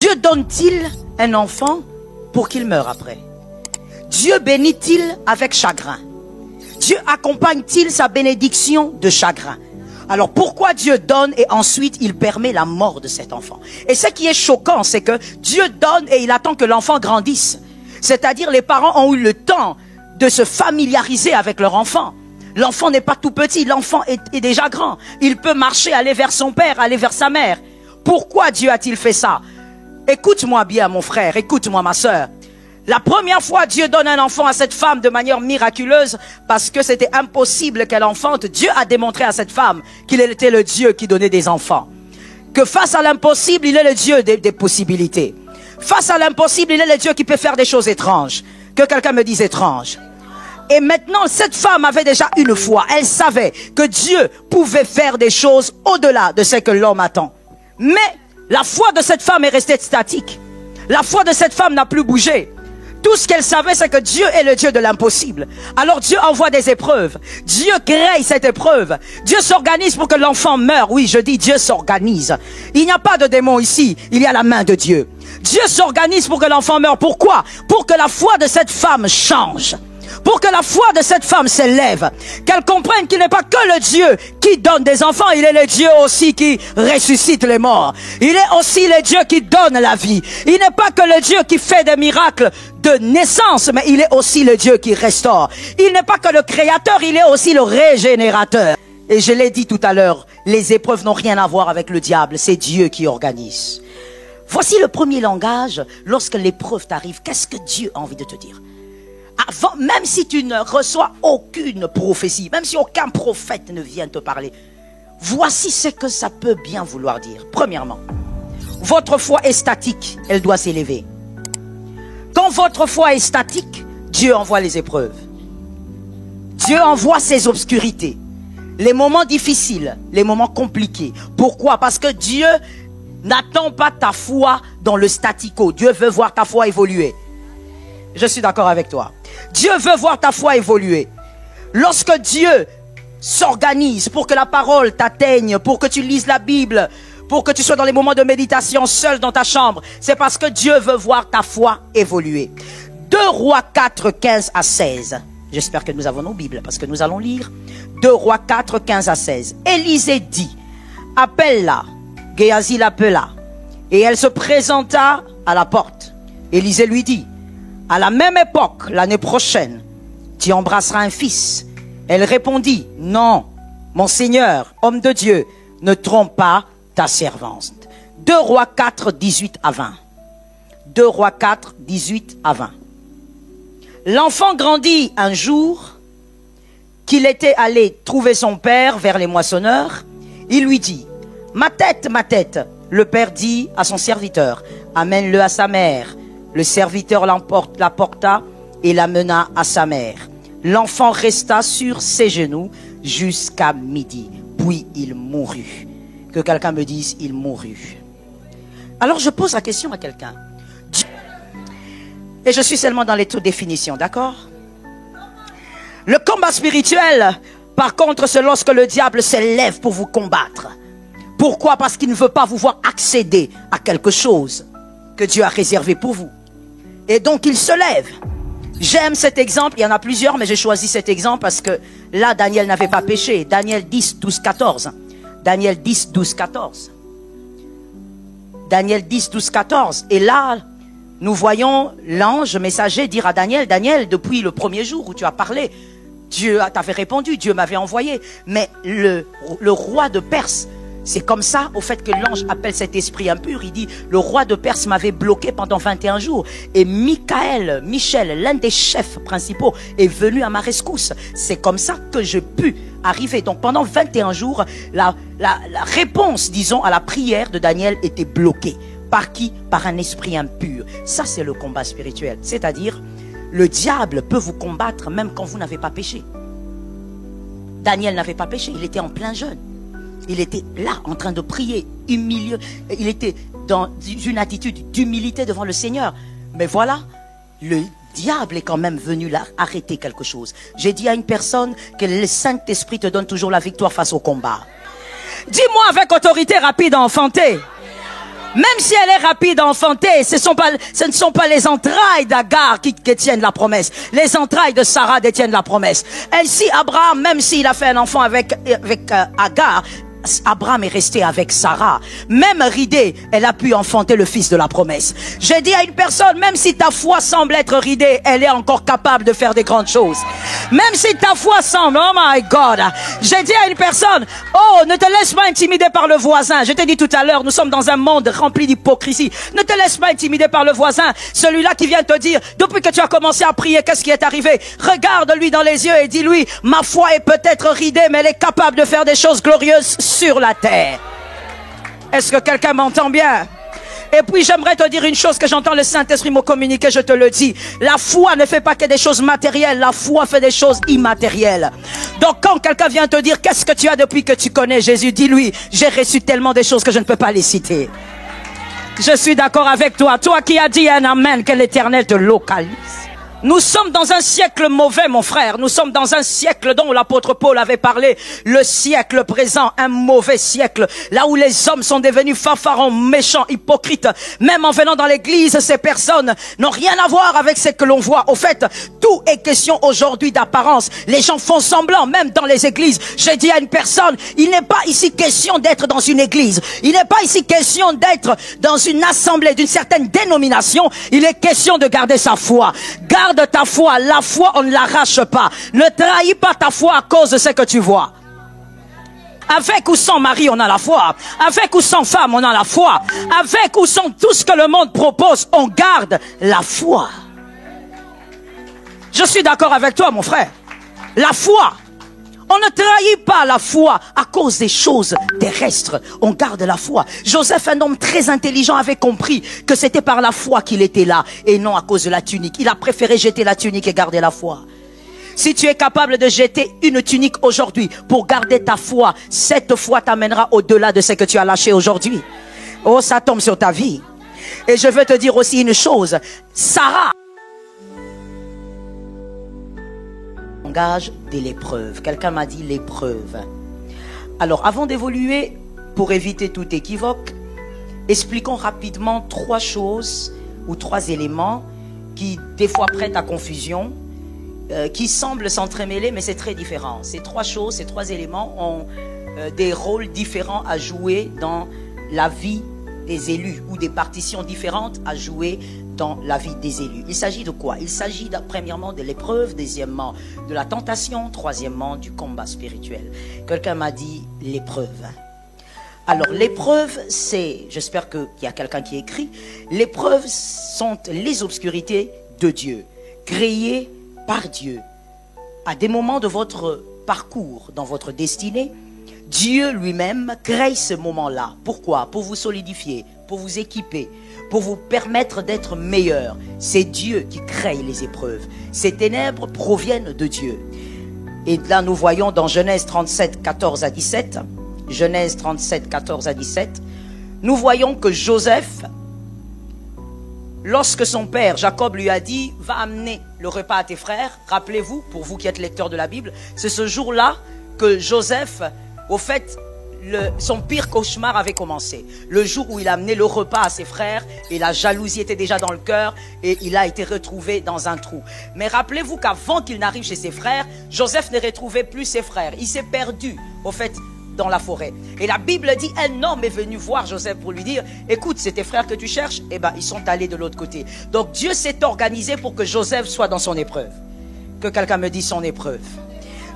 Dieu donne-t-il un enfant pour qu'il meure après? Dieu bénit-il avec chagrin? Dieu accompagne-t-il sa bénédiction de chagrin? Alors pourquoi Dieu donne et ensuite il permet la mort de cet enfant? Et ce qui est choquant, c'est que Dieu donne et il attend que l'enfant grandisse. C'est-à-dire les parents ont eu le temps de se familiariser avec leur enfant. L'enfant n'est pas tout petit, l'enfant est déjà grand. Il peut marcher, aller vers son père, aller vers sa mère. Pourquoi Dieu a-t-il fait ça? Écoute-moi bien mon frère, écoute-moi ma sœur. La première fois, Dieu donne un enfant à cette femme de manière miraculeuse parce que c'était impossible qu'elle enfante. Dieu a démontré à cette femme qu'il était le Dieu qui donnait des enfants. Que face à l'impossible, il est le Dieu des possibilités. Face à l'impossible, il est le Dieu qui peut faire des choses étranges. Que quelqu'un me dise étrange. Et maintenant, cette femme avait déjà une foi. Elle savait que Dieu pouvait faire des choses au-delà de ce que l'homme attend. Mais la foi de cette femme est restée statique. La foi de cette femme n'a plus bougé. Tout ce qu'elle savait, c'est que Dieu est le Dieu de l'impossible. Alors Dieu envoie des épreuves. Dieu crée cette épreuve. Dieu s'organise pour que l'enfant meure. Oui, je dis Dieu s'organise. Il n'y a pas de démon ici. Il y a la main de Dieu. Dieu s'organise pour que l'enfant meure. Pourquoi? Pour que la foi de cette femme change. Pour que la foi de cette femme s'élève. Qu'elle comprenne qu'il n'est pas que le Dieu qui donne des enfants. Il est le Dieu aussi qui ressuscite les morts. Il est aussi le Dieu qui donne la vie. Il n'est pas que le Dieu qui fait des miracles de naissance, mais il est aussi le Dieu qui restaure. Il n'est pas que le créateur, il est aussi le régénérateur. Et je l'ai dit tout à l'heure, les épreuves n'ont rien à voir avec le diable. C'est Dieu qui organise. Voici le premier langage. Lorsque l'épreuve t'arrive, qu'est-ce que Dieu a envie de te dire? Avant, même si tu ne reçois aucune prophétie, même si aucun prophète ne vient te parler, voici ce que ça peut bien vouloir dire. Premièrement, votre foi est statique, elle doit s'élever. Quand votre foi est statique, Dieu envoie les épreuves. Dieu envoie ses obscurités, les moments difficiles, les moments compliqués. Pourquoi? Parce que Dieu n'attend pas ta foi dans le statico. Dieu veut voir ta foi évoluer. Je suis d'accord avec toi. Dieu veut voir ta foi évoluer. Lorsque Dieu s'organise pour que la parole t'atteigne, pour que tu lises la Bible, pour que tu sois dans les moments de méditation seul dans ta chambre, c'est parce que Dieu veut voir ta foi évoluer. 2 Rois 4, 15 à 16. J'espère que nous avons nos Bibles parce que nous allons lire. 2 Rois 4, 15 à 16. Élisée dit, appelle-la. Géasi l'appela. Et elle se présenta à la porte. Élisée lui dit, à la même époque, l'année prochaine, tu embrasseras un fils. Elle répondit, non, mon Seigneur, homme de Dieu, ne trompe pas ta servante. 2 Rois 4, 18 à 20. 2 Rois 4, 18 à 20. L'enfant grandit un jour qu'il était allé trouver son père vers les moissonneurs. Il lui dit, ma tête, le père dit à son serviteur, amène-le à sa mère. Le serviteur l'apporta et l'amena à sa mère. L'enfant resta sur ses genoux jusqu'à midi. Puis il mourut. Que quelqu'un me dise, il mourut. Alors je pose la question à quelqu'un. Et je suis seulement dans les taux de définition, d'accord? Le combat spirituel, par contre, c'est lorsque le diable s'élève pour vous combattre. Pourquoi? Parce qu'il ne veut pas vous voir accéder à quelque chose que Dieu a réservé pour vous. Et donc il se lève. J'aime cet exemple, il y en a plusieurs, mais j'ai choisi cet exemple parce que là, Daniel n'avait pas péché. Daniel 10, 12, 14. Daniel 10, 12, 14. Daniel 10, 12, 14. Et là, nous voyons l'ange messager dire à Daniel, Daniel, depuis le premier jour où tu as parlé, Dieu t'avait répondu, Dieu m'avait envoyé. Mais le roi de Perse, c'est comme ça, au fait que l'ange appelle cet esprit impur, il dit, le roi de Perse m'avait bloqué pendant 21 jours. Et Michel, l'un des chefs principaux, est venu à ma rescousse. C'est comme ça que je pus arriver. Donc pendant 21 jours, la réponse, disons, à la prière de Daniel était bloquée. Par qui? Par un esprit impur. Ça, c'est le combat spirituel. C'est-à-dire, le diable peut vous combattre même quand vous n'avez pas péché. Daniel n'avait pas péché, il était en plein jeûne. Il était là, en train de prier, humilié. Il était dans une attitude d'humilité devant le Seigneur. Mais voilà, le diable est quand même venu là arrêter quelque chose. J'ai dit à une personne que le Saint-Esprit te donne toujours la victoire face au combat. Dis-moi avec autorité rapide à enfanter. Même si elle est rapide à enfanter, ce ne sont pas les entrailles d'Agar qui détiennent la promesse. Les entrailles de Sarah détiennent la promesse. Ainsi, Abraham, même s'il a fait un enfant avec Agar, Abraham est resté avec Sarah. Même ridée, elle a pu enfanter le fils de la promesse. J'ai dit à une personne, même si ta foi semble être ridée, elle est encore capable de faire des grandes choses. Même si ta foi semble, oh my God. J'ai dit à une personne, oh, ne te laisse pas intimider par le voisin. Je t'ai dit tout à l'heure, nous sommes dans un monde rempli d'hypocrisie. Ne te laisse pas intimider par le voisin. Celui-là qui vient te dire, depuis que tu as commencé à prier, qu'est-ce qui est arrivé? Regarde-lui dans les yeux et dis-lui, ma foi est peut-être ridée, mais elle est capable de faire des choses glorieuses sur la terre. Est-ce que quelqu'un m'entend bien? Et puis j'aimerais te dire une chose que j'entends le Saint-Esprit me communiquer, je te le dis. La foi ne fait pas que des choses matérielles, la foi fait des choses immatérielles. Donc quand quelqu'un vient te dire, qu'est-ce que tu as depuis que tu connais Jésus? Dis-lui, j'ai reçu tellement de choses que je ne peux pas les citer. Je suis d'accord avec toi. Toi qui as dit un amen, que l'Éternel te localise. Nous sommes dans un siècle mauvais, mon frère. Nous sommes dans un siècle dont l'apôtre Paul avait parlé. Le siècle présent, un mauvais siècle. Là où les hommes sont devenus fanfarons, méchants, hypocrites. Même en venant dans l'église, ces personnes n'ont rien à voir avec ce que l'on voit. Au fait, tout est question aujourd'hui d'apparence. Les gens font semblant, même dans les églises. J'ai dit à une personne, il n'est pas ici question d'être dans une église. Il n'est pas ici question d'être dans une assemblée d'une certaine dénomination. Il est question de garder sa foi. Garde ta foi, la foi on ne l'arrache pas. Ne trahis pas ta foi à cause de ce que tu vois. Avec ou sans mari on a la foi. Avec ou sans femme on a la foi. Avec ou sans tout ce que le monde propose, on garde la foi. Je suis d'accord avec toi mon frère. La foi. On ne trahit pas la foi à cause des choses terrestres. On garde la foi. Joseph, un homme très intelligent, avait compris que c'était par la foi qu'il était là et non à cause de la tunique. Il a préféré jeter la tunique et garder la foi. Si tu es capable de jeter une tunique aujourd'hui pour garder ta foi, cette foi t'amènera au-delà de ce que tu as lâché aujourd'hui. Oh, ça tombe sur ta vie. Et je veux te dire aussi une chose. Sarah de l'épreuve. Quelqu'un m'a dit l'épreuve. Alors, avant d'évoluer, pour éviter tout équivoque, expliquons rapidement trois choses ou trois éléments qui, des fois, prêtent à confusion, qui semblent s'entremêler, mais c'est très différent. Ces trois choses, ces trois éléments ont des rôles différents à jouer dans la vie des élus ou des partitions différentes à jouer dans la vie des élus. Il s'agit de quoi? Il s'agit premièrement de l'épreuve, deuxièmement de la tentation, troisièmement du combat spirituel. Quelqu'un m'a dit l'épreuve. Alors l'épreuve, c'est, j'espère qu'il y a quelqu'un qui écrit, l'épreuve sont les obscurités de Dieu, créées par Dieu. À des moments de votre parcours, dans votre destinée, Dieu lui-même crée ce moment-là. Pourquoi? Pour vous solidifier, pour vous équiper, pour vous permettre d'être meilleur. C'est Dieu qui crée les épreuves. Ces ténèbres proviennent de Dieu. Et là, nous voyons dans Genèse 37, 14 à 17, Genèse 37, 14 à 17, nous voyons que Joseph, lorsque son père Jacob lui a dit, va amener le repas à tes frères, rappelez-vous, pour vous qui êtes lecteurs de la Bible, c'est ce jour-là que Joseph, au fait, son pire cauchemar avait commencé. Le jour où il a amené le repas à ses frères et la jalousie était déjà dans le cœur et il a été retrouvé dans un trou. Mais rappelez-vous qu'avant qu'il n'arrive chez ses frères, Joseph ne retrouvait plus ses frères. Il s'est perdu, au fait, dans la forêt. Et la Bible dit, un homme est venu voir Joseph pour lui dire, écoute, c'est tes frères que tu cherches? Eh bien, ils sont allés de l'autre côté. Donc Dieu s'est organisé pour que Joseph soit dans son épreuve. Que quelqu'un me dise son épreuve.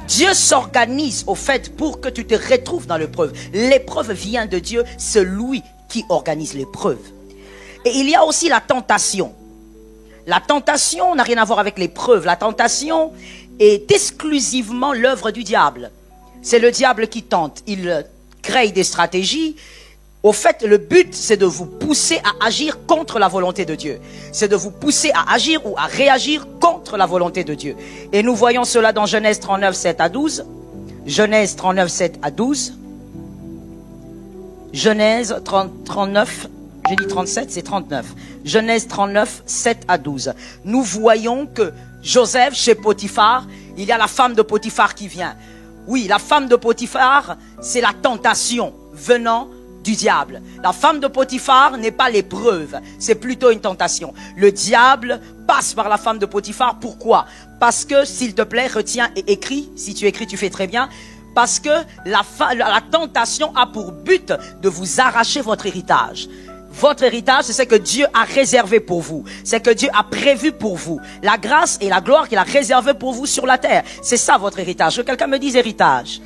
Dieu s'organise au fait pour que tu te retrouves dans l'épreuve. L'épreuve vient de Dieu, c'est lui qui organise l'épreuve. Et il y a aussi la tentation. La tentation n'a rien à voir avec l'épreuve. La tentation est exclusivement l'œuvre du diable. C'est le diable qui tente. Il crée des stratégies. Au fait, le but, c'est de vous pousser à agir contre la volonté de Dieu. C'est de vous pousser à agir ou à réagir contre la volonté de Dieu. Et nous voyons cela dans Genèse 39, 7 à 12. Genèse 39, 7 à 12. Genèse 39, j'ai dit 37, c'est 39. Genèse 39, 7 à 12. Nous voyons que Joseph, chez Potiphar, il y a la femme de Potiphar qui vient. Oui, la femme de Potiphar, c'est la tentation venant du diable. La femme de Potiphar n'est pas l'épreuve, c'est plutôt une tentation. Le diable passe par la femme de Potiphar. Pourquoi? Parce que, s'il te plaît, retiens et écris. Si tu écris, tu fais très bien. Parce que la tentation a pour but de vous arracher votre héritage. Votre héritage, c'est ce que Dieu a réservé pour vous. C'est que Dieu a prévu pour vous. La grâce et la gloire qu'il a réservé pour vous sur la terre. C'est ça votre héritage. Que quelqu'un me dise héritage.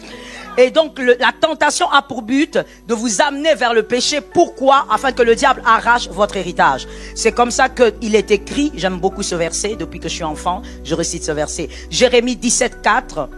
Et donc, la tentation a pour but de vous amener vers le péché. Pourquoi? Afin que le diable arrache votre héritage. C'est comme ça qu'il est écrit. J'aime beaucoup ce verset. Depuis que je suis enfant, je récite ce verset. Jérémie 17,4.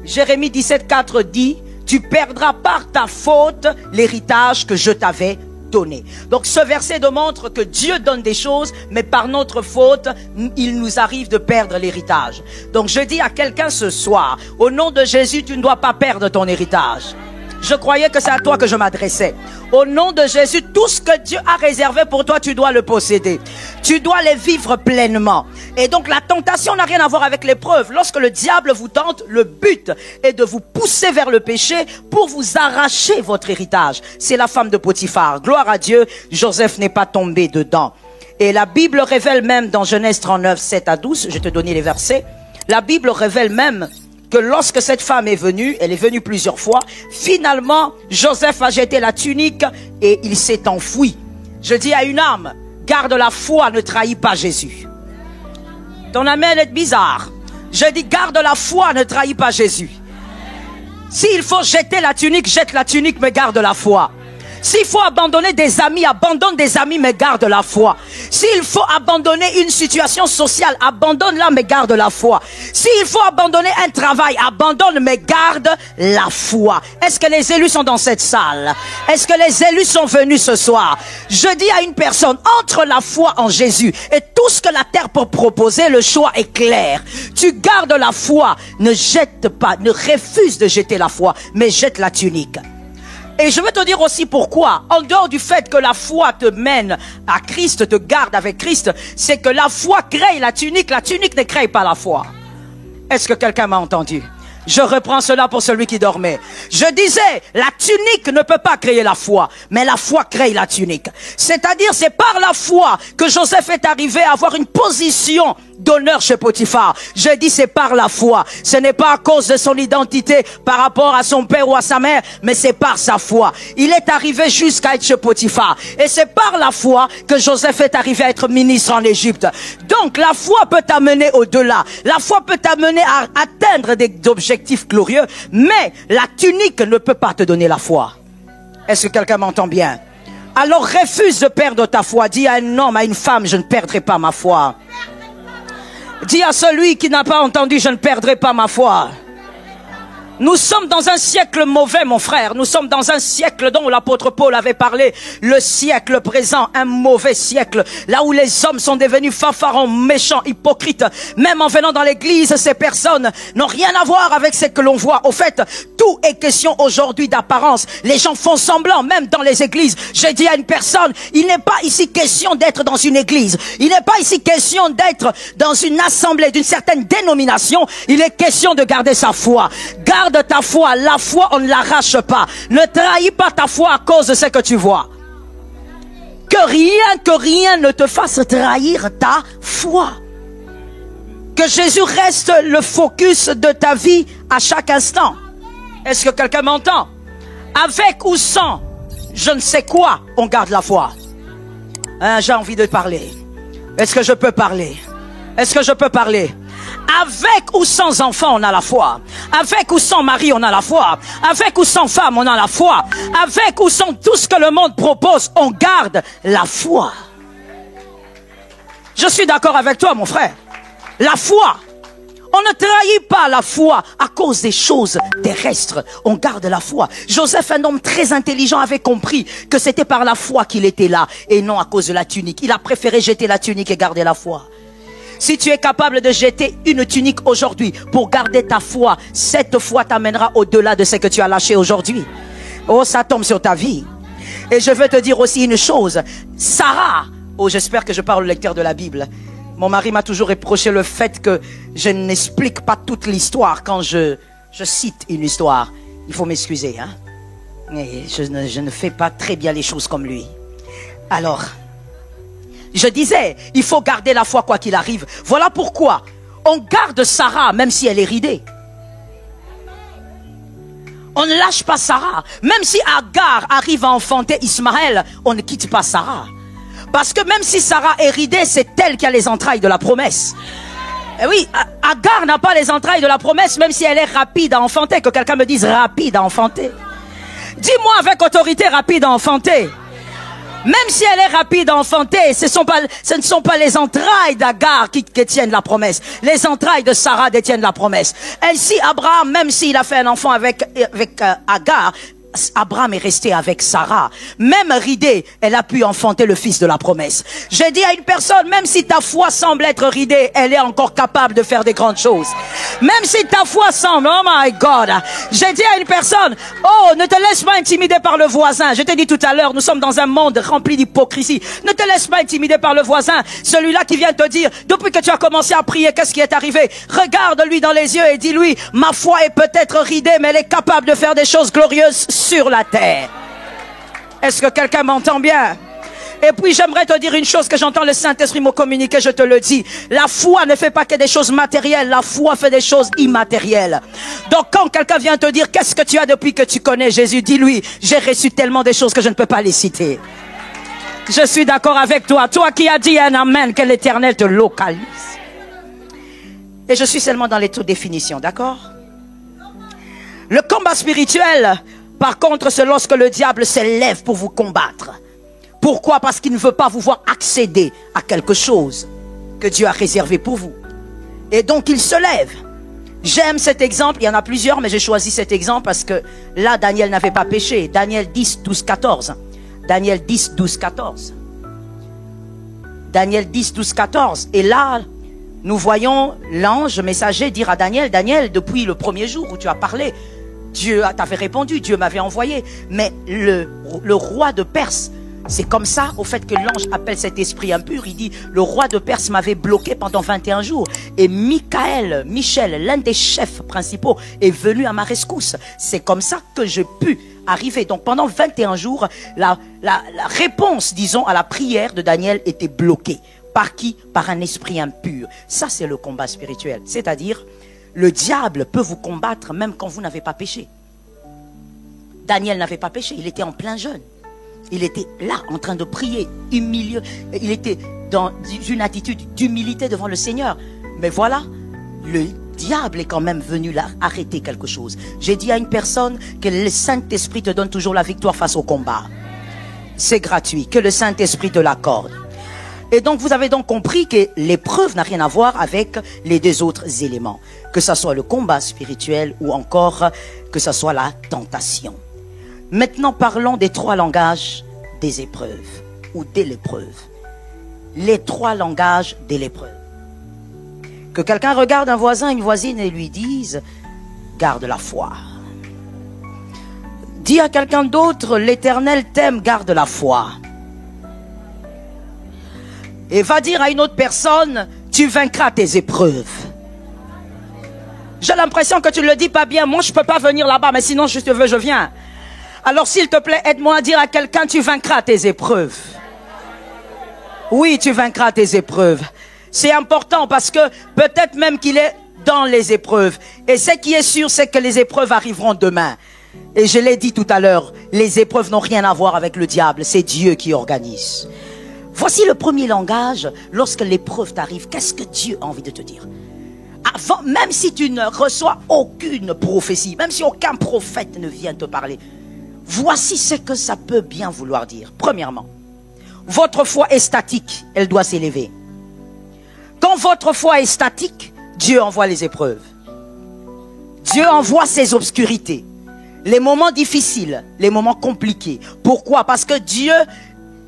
Jérémie 17,4 dit, tu perdras par ta faute l'héritage que je t'avais donné. Donc ce verset démontre que Dieu donne des choses, mais par notre faute, il nous arrive de perdre l'héritage. Donc je dis à quelqu'un ce soir, au nom de Jésus, tu ne dois pas perdre ton héritage. Je croyais que c'est à toi que je m'adressais. Au nom de Jésus, tout ce que Dieu a réservé pour toi, tu dois le posséder. Tu dois les vivre pleinement. Et donc la tentation n'a rien à voir avec l'épreuve. Lorsque le diable vous tente, le but est de vous pousser vers le péché pour vous arracher votre héritage. C'est la femme de Potiphar. Gloire à Dieu, Joseph n'est pas tombé dedans. Et la Bible révèle même dans Genèse 39, 7 à 12, je vais te donner les versets. La Bible révèle même que lorsque cette femme est venue, elle est venue plusieurs fois, finalement, Joseph a jeté la tunique et il s'est enfoui. Je dis à une âme, garde la foi, ne trahis pas Jésus. Ton amen est bizarre. Je dis, garde la foi, ne trahis pas Jésus. S'il faut jeter la tunique, jette la tunique, mais garde la foi. S'il faut abandonner des amis, abandonne des amis, mais garde la foi. S'il faut abandonner une situation sociale, abandonne-la, mais garde la foi. S'il faut abandonner un travail, abandonne, mais garde la foi. Est-ce que les élus sont dans cette salle? Est-ce que les élus sont venus ce soir? Je dis à une personne, entre la foi en Jésus et tout ce que la terre peut proposer, le choix est clair. Tu gardes la foi, ne jette pas, ne refuse de jeter la foi, mais jette la tunique. Et je vais te dire aussi pourquoi. En dehors du fait que la foi te mène à Christ, te garde avec Christ, c'est que la foi crée la tunique ne crée pas la foi. Est-ce que quelqu'un m'a entendu? Je reprends cela pour celui qui dormait. Je disais, la tunique ne peut pas créer la foi, mais la foi crée la tunique. C'est-à-dire, c'est par la foi que Joseph est arrivé à avoir une position d'honneur chez Potiphar. Je dis, c'est par la foi. Ce n'est pas à cause de son identité par rapport à son père ou à sa mère, mais c'est par sa foi. Il est arrivé jusqu'à être chez Potiphar. Et c'est par la foi que Joseph est arrivé à être ministre en Égypte. Donc, la foi peut t'amener au-delà. La foi peut t'amener à atteindre des objectifs glorieux, mais la tunique ne peut pas te donner la foi. Est-ce que quelqu'un m'entend bien? Alors, refuse de perdre ta foi. Dis à un homme, à une femme, je ne perdrai pas ma foi. Dis à celui qui n'a pas entendu, je ne perdrai pas ma foi. Nous sommes dans un siècle mauvais, mon frère. Nous sommes dans un siècle dont l'apôtre Paul avait parlé. Le siècle présent, un mauvais siècle. Là où les hommes sont devenus fanfarons, méchants, hypocrites. Même en venant dans l'église, ces personnes n'ont rien à voir avec ce que l'on voit. Au fait, tout est question aujourd'hui d'apparence. Les gens font semblant, même dans les églises. J'ai dit à une personne, il n'est pas ici question d'être dans une église. Il n'est pas ici question d'être dans une assemblée d'une certaine dénomination. Il est question de garder sa foi. Garde ta foi, la foi on ne l'arrache pas. Ne trahis pas ta foi à cause de ce que tu vois. Que rien ne te fasse trahir ta foi. Que Jésus reste le focus de ta vie à chaque instant. Est-ce que quelqu'un m'entend? Avec ou sans, je ne sais quoi, on garde la foi. Hein, j'ai envie de parler. Est-ce que je peux parler? Est-ce que je peux parler? Avec ou sans enfant, on a la foi. Avec ou sans mari, on a la foi. Avec ou sans femme, on a la foi. Avec ou sans tout ce que le monde propose, on garde la foi. Je suis d'accord avec toi, mon frère. La foi. On ne trahit pas la foi à cause des choses terrestres. On garde la foi. Joseph, un homme très intelligent, avait compris que c'était par la foi qu'il était là et non à cause de la tunique. Il a préféré jeter la tunique et garder la foi. Si tu es capable de jeter une tunique aujourd'hui pour garder ta foi, cette foi t'amènera au-delà de ce que tu as lâché aujourd'hui. Oh, ça tombe sur ta vie. Et je veux te dire aussi une chose. Sarah, oh, j'espère que je parle au lecteur de la Bible. Mon mari m'a toujours reproché le fait que je n'explique pas toute l'histoire quand je cite une histoire. Il faut m'excuser, hein. Et je ne fais pas très bien les choses comme lui. Alors, je disais, il faut garder la foi quoi qu'il arrive. Voilà pourquoi on garde Sarah même si elle est ridée. On ne lâche pas Sarah. Même si Agar arrive à enfanter Ismaël, on ne quitte pas Sarah. Parce que même si Sarah est ridée, c'est elle qui a les entrailles de la promesse. Et oui, Agar n'a pas les entrailles de la promesse, même si elle est rapide à enfanter. Que quelqu'un me dise rapide à enfanter. Dis-moi avec autorité rapide à enfanter. Même si elle est rapide à enfanter, ce ne sont pas les entrailles d'Agar qui détiennent la promesse. Les entrailles de Sarah détiennent la promesse. Ainsi, Abraham, même s'il a fait un enfant avec Agar, Abraham est resté avec Sarah. Même ridée, elle a pu enfanter le fils de la promesse. J'ai dit à une personne, même si ta foi semble être ridée, elle est encore capable de faire des grandes choses. Même si ta foi semble, oh my God. J'ai dit à une personne, oh, ne te laisse pas intimider par le voisin. Je t'ai dit tout à l'heure, nous sommes dans un monde rempli d'hypocrisie. Ne te laisse pas intimider par le voisin. Celui-là qui vient te dire, depuis que tu as commencé à prier, qu'est-ce qui est arrivé? Regarde-lui dans les yeux et dis-lui, ma foi est peut-être ridée, mais elle est capable de faire des choses glorieuses sur la terre. Est-ce que quelqu'un m'entend bien? Et puis j'aimerais te dire une chose que j'entends le Saint-Esprit me communiquer, je te le dis. La foi ne fait pas que des choses matérielles, la foi fait des choses immatérielles. Donc quand quelqu'un vient te dire, qu'est-ce que tu as depuis que tu connais Jésus? Dis-lui, j'ai reçu tellement des choses que je ne peux pas les citer. Je suis d'accord avec toi. Toi qui as dit un amen, que l'Éternel te localise. Et je suis seulement dans les toutes définitions, d'accord? Le combat spirituel, par contre, c'est lorsque le diable s'élève pour vous combattre. Pourquoi? Parce qu'il ne veut pas vous voir accéder à quelque chose que Dieu a réservé pour vous. Et donc il se lève. J'aime cet exemple, il y en a plusieurs, mais j'ai choisi cet exemple parce que là, Daniel n'avait pas péché. Daniel 10, 12, 14. Daniel 10, 12, 14. Daniel 10, 12, 14. Et là, nous voyons l'ange messager dire à Daniel, Daniel, depuis le premier jour où tu as parlé, Dieu t'avait répondu, Dieu m'avait envoyé. Mais le roi de Perse, c'est comme ça, au fait que l'ange appelle cet esprit impur, il dit, le roi de Perse m'avait bloqué pendant 21 jours. Et Michel, l'un des chefs principaux, est venu à ma rescousse. C'est comme ça que j'ai pu arriver. Donc pendant 21 jours, la réponse, disons, à la prière de Daniel était bloquée. Par qui? Par un esprit impur. Ça, c'est le combat spirituel. C'est-à-dire, le diable peut vous combattre même quand vous n'avez pas péché. Daniel n'avait pas péché, il était en plein jeûne. Il était là, en train de prier, humilié. Il était dans une attitude d'humilité devant le Seigneur. Mais voilà, le diable est quand même venu là arrêter quelque chose. J'ai dit à une personne que le Saint-Esprit te donne toujours la victoire face au combat. C'est gratuit, que le Saint-Esprit te l'accorde. Et donc vous avez donc compris que l'épreuve n'a rien à voir avec les deux autres éléments. Que ce soit le combat spirituel ou encore que ce soit la tentation. Maintenant parlons des trois langages des épreuves ou de l'épreuve. Les trois langages de l'épreuve. Que quelqu'un regarde un voisin, une voisine et lui dise, garde la foi. Dis à quelqu'un d'autre, l'Éternel t'aime, garde la foi. Et va dire à une autre personne, tu vaincras tes épreuves. J'ai l'impression que tu ne le dis pas bien. Moi, je ne peux pas venir là-bas, mais sinon, je te veux, je viens. Alors, s'il te plaît, aide-moi à dire à quelqu'un, tu vaincras tes épreuves. Oui, tu vaincras tes épreuves. C'est important parce que peut-être même qu'il est dans les épreuves. Et ce qui est sûr, c'est que les épreuves arriveront demain. Et je l'ai dit tout à l'heure, les épreuves n'ont rien à voir avec le diable. C'est Dieu qui organise. Voici le premier langage. Lorsque l'épreuve t'arrive, qu'est-ce que Dieu a envie de te dire? Avant, même si tu ne reçois aucune prophétie, même si aucun prophète ne vient te parler, voici ce que ça peut bien vouloir dire. Premièrement, votre foi est statique, elle doit s'élever. Quand votre foi est statique, Dieu envoie les épreuves. Dieu envoie ses obscurités, les moments difficiles, les moments compliqués. Pourquoi? Parce que Dieu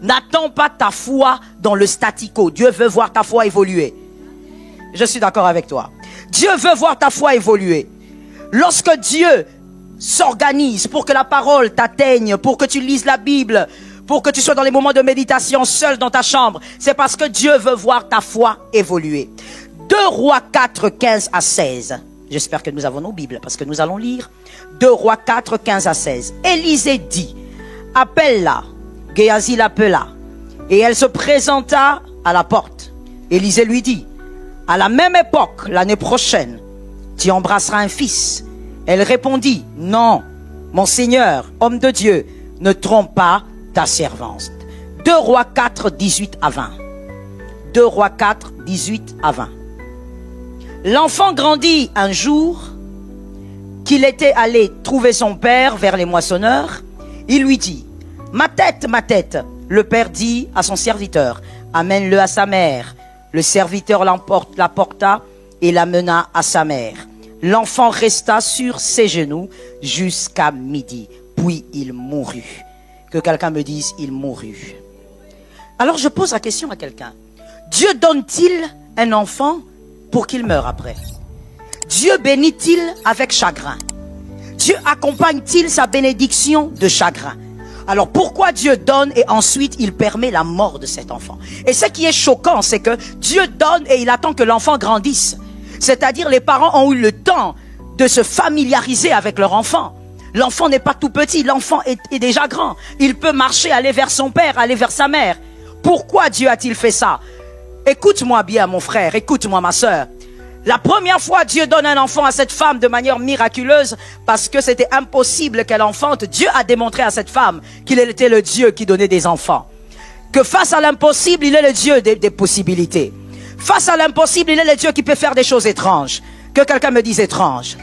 n'attend pas ta foi dans le statico. Dieu veut voir ta foi évoluer. Je suis d'accord avec toi. Dieu veut voir ta foi évoluer. Lorsque Dieu s'organise pour que la parole t'atteigne, pour que tu lises la Bible, pour que tu sois dans les moments de méditation seul dans ta chambre, c'est parce que Dieu veut voir ta foi évoluer. 2 Rois 4, 15 à 16. J'espère que nous avons nos Bibles parce que nous allons lire 2 Rois 4, 15 à 16. Élisée dit, appelle-la. Géasi l'appela et elle se présenta à la porte. Élisée lui dit, à la même époque, l'année prochaine, tu embrasseras un fils. Elle répondit, non, mon Seigneur, homme de Dieu, ne trompe pas ta servante. 2 Rois 4, 18 à 20. 2 Rois 4, 18 à 20. L'enfant grandit un jour qu'il était allé trouver son père vers les moissonneurs. Il lui dit, ma tête, ma tête. Le père dit à son serviteur, amène-le à sa mère. Le serviteur l'apporta et l'amena à sa mère. L'enfant resta sur ses genoux jusqu'à midi. Puis il mourut. Que quelqu'un me dise, il mourut. Alors je pose la question à quelqu'un. Dieu donne-t-il un enfant pour qu'il meure après? Dieu bénit-il avec chagrin? Dieu accompagne-t-il sa bénédiction de chagrin? Alors pourquoi Dieu donne et ensuite il permet la mort de cet enfant? Et ce qui est choquant, c'est que Dieu donne et il attend que l'enfant grandisse. C'est-à-dire les parents ont eu le temps de se familiariser avec leur enfant. L'enfant n'est pas tout petit, l'enfant est déjà grand. Il peut marcher, aller vers son père, aller vers sa mère. Pourquoi Dieu a-t-il fait ça? Écoute-moi bien mon frère, écoute-moi ma sœur. La première fois, Dieu donne un enfant à cette femme de manière miraculeuse parce que c'était impossible qu'elle enfante. Dieu a démontré à cette femme qu'il était le Dieu qui donnait des enfants. Que face à l'impossible, il est le Dieu des possibilités. Face à l'impossible, il est le Dieu qui peut faire des choses étranges. Que quelqu'un me dise étranges.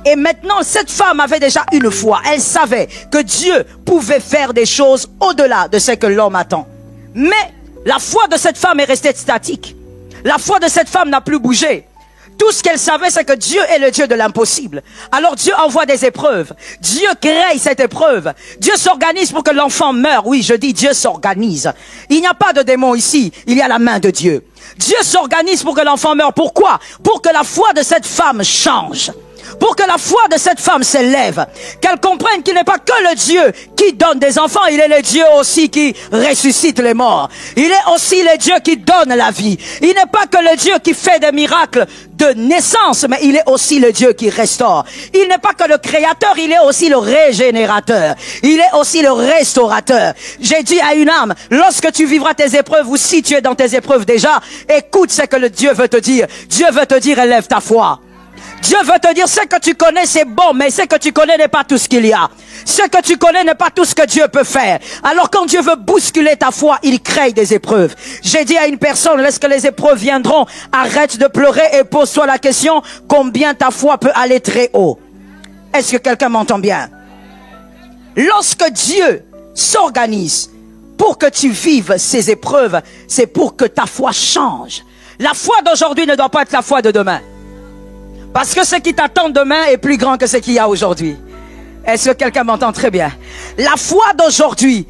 Et maintenant, cette femme avait déjà une foi. Elle savait que Dieu pouvait faire des choses au-delà de ce que l'homme attend. Mais la foi de cette femme est restée statique. La foi de cette femme n'a plus bougé. Tout ce qu'elle savait, c'est que Dieu est le Dieu de l'impossible. Alors Dieu envoie des épreuves. Dieu crée cette épreuve. Dieu s'organise pour que l'enfant meure. Oui, je dis Dieu s'organise. Il n'y a pas de démon ici. Il y a la main de Dieu. Dieu s'organise pour que l'enfant meure. Pourquoi? Pour que la foi de cette femme change. Pour que la foi de cette femme s'élève, qu'elle comprenne qu'il n'est pas que le Dieu qui donne des enfants, il est le Dieu aussi qui ressuscite les morts. Il est aussi le Dieu qui donne la vie. Il n'est pas que le Dieu qui fait des miracles de naissance, mais il est aussi le Dieu qui restaure. Il n'est pas que le créateur, il est aussi le régénérateur. Il est aussi le restaurateur. J'ai dit à une âme, lorsque tu vivras tes épreuves, ou si tu es dans tes épreuves déjà, écoute ce que le Dieu veut te dire. Dieu veut te dire, élève ta foi. Dieu veut te dire, ce que tu connais c'est bon, mais ce que tu connais n'est pas tout ce qu'il y a. Ce que tu connais n'est pas tout ce que Dieu peut faire. Alors quand Dieu veut bousculer ta foi, il crée des épreuves. J'ai dit à une personne, lorsque les épreuves viendront, arrête de pleurer et pose-toi la question, combien ta foi peut aller très haut? Est-ce que quelqu'un m'entend bien? Lorsque Dieu s'organise pour que tu vives ces épreuves, c'est pour que ta foi change. La foi d'aujourd'hui ne doit pas être la foi de demain. Parce que ce qui t'attend demain est plus grand que ce qu'il y a aujourd'hui. Est-ce que quelqu'un m'entend très bien? La foi d'aujourd'hui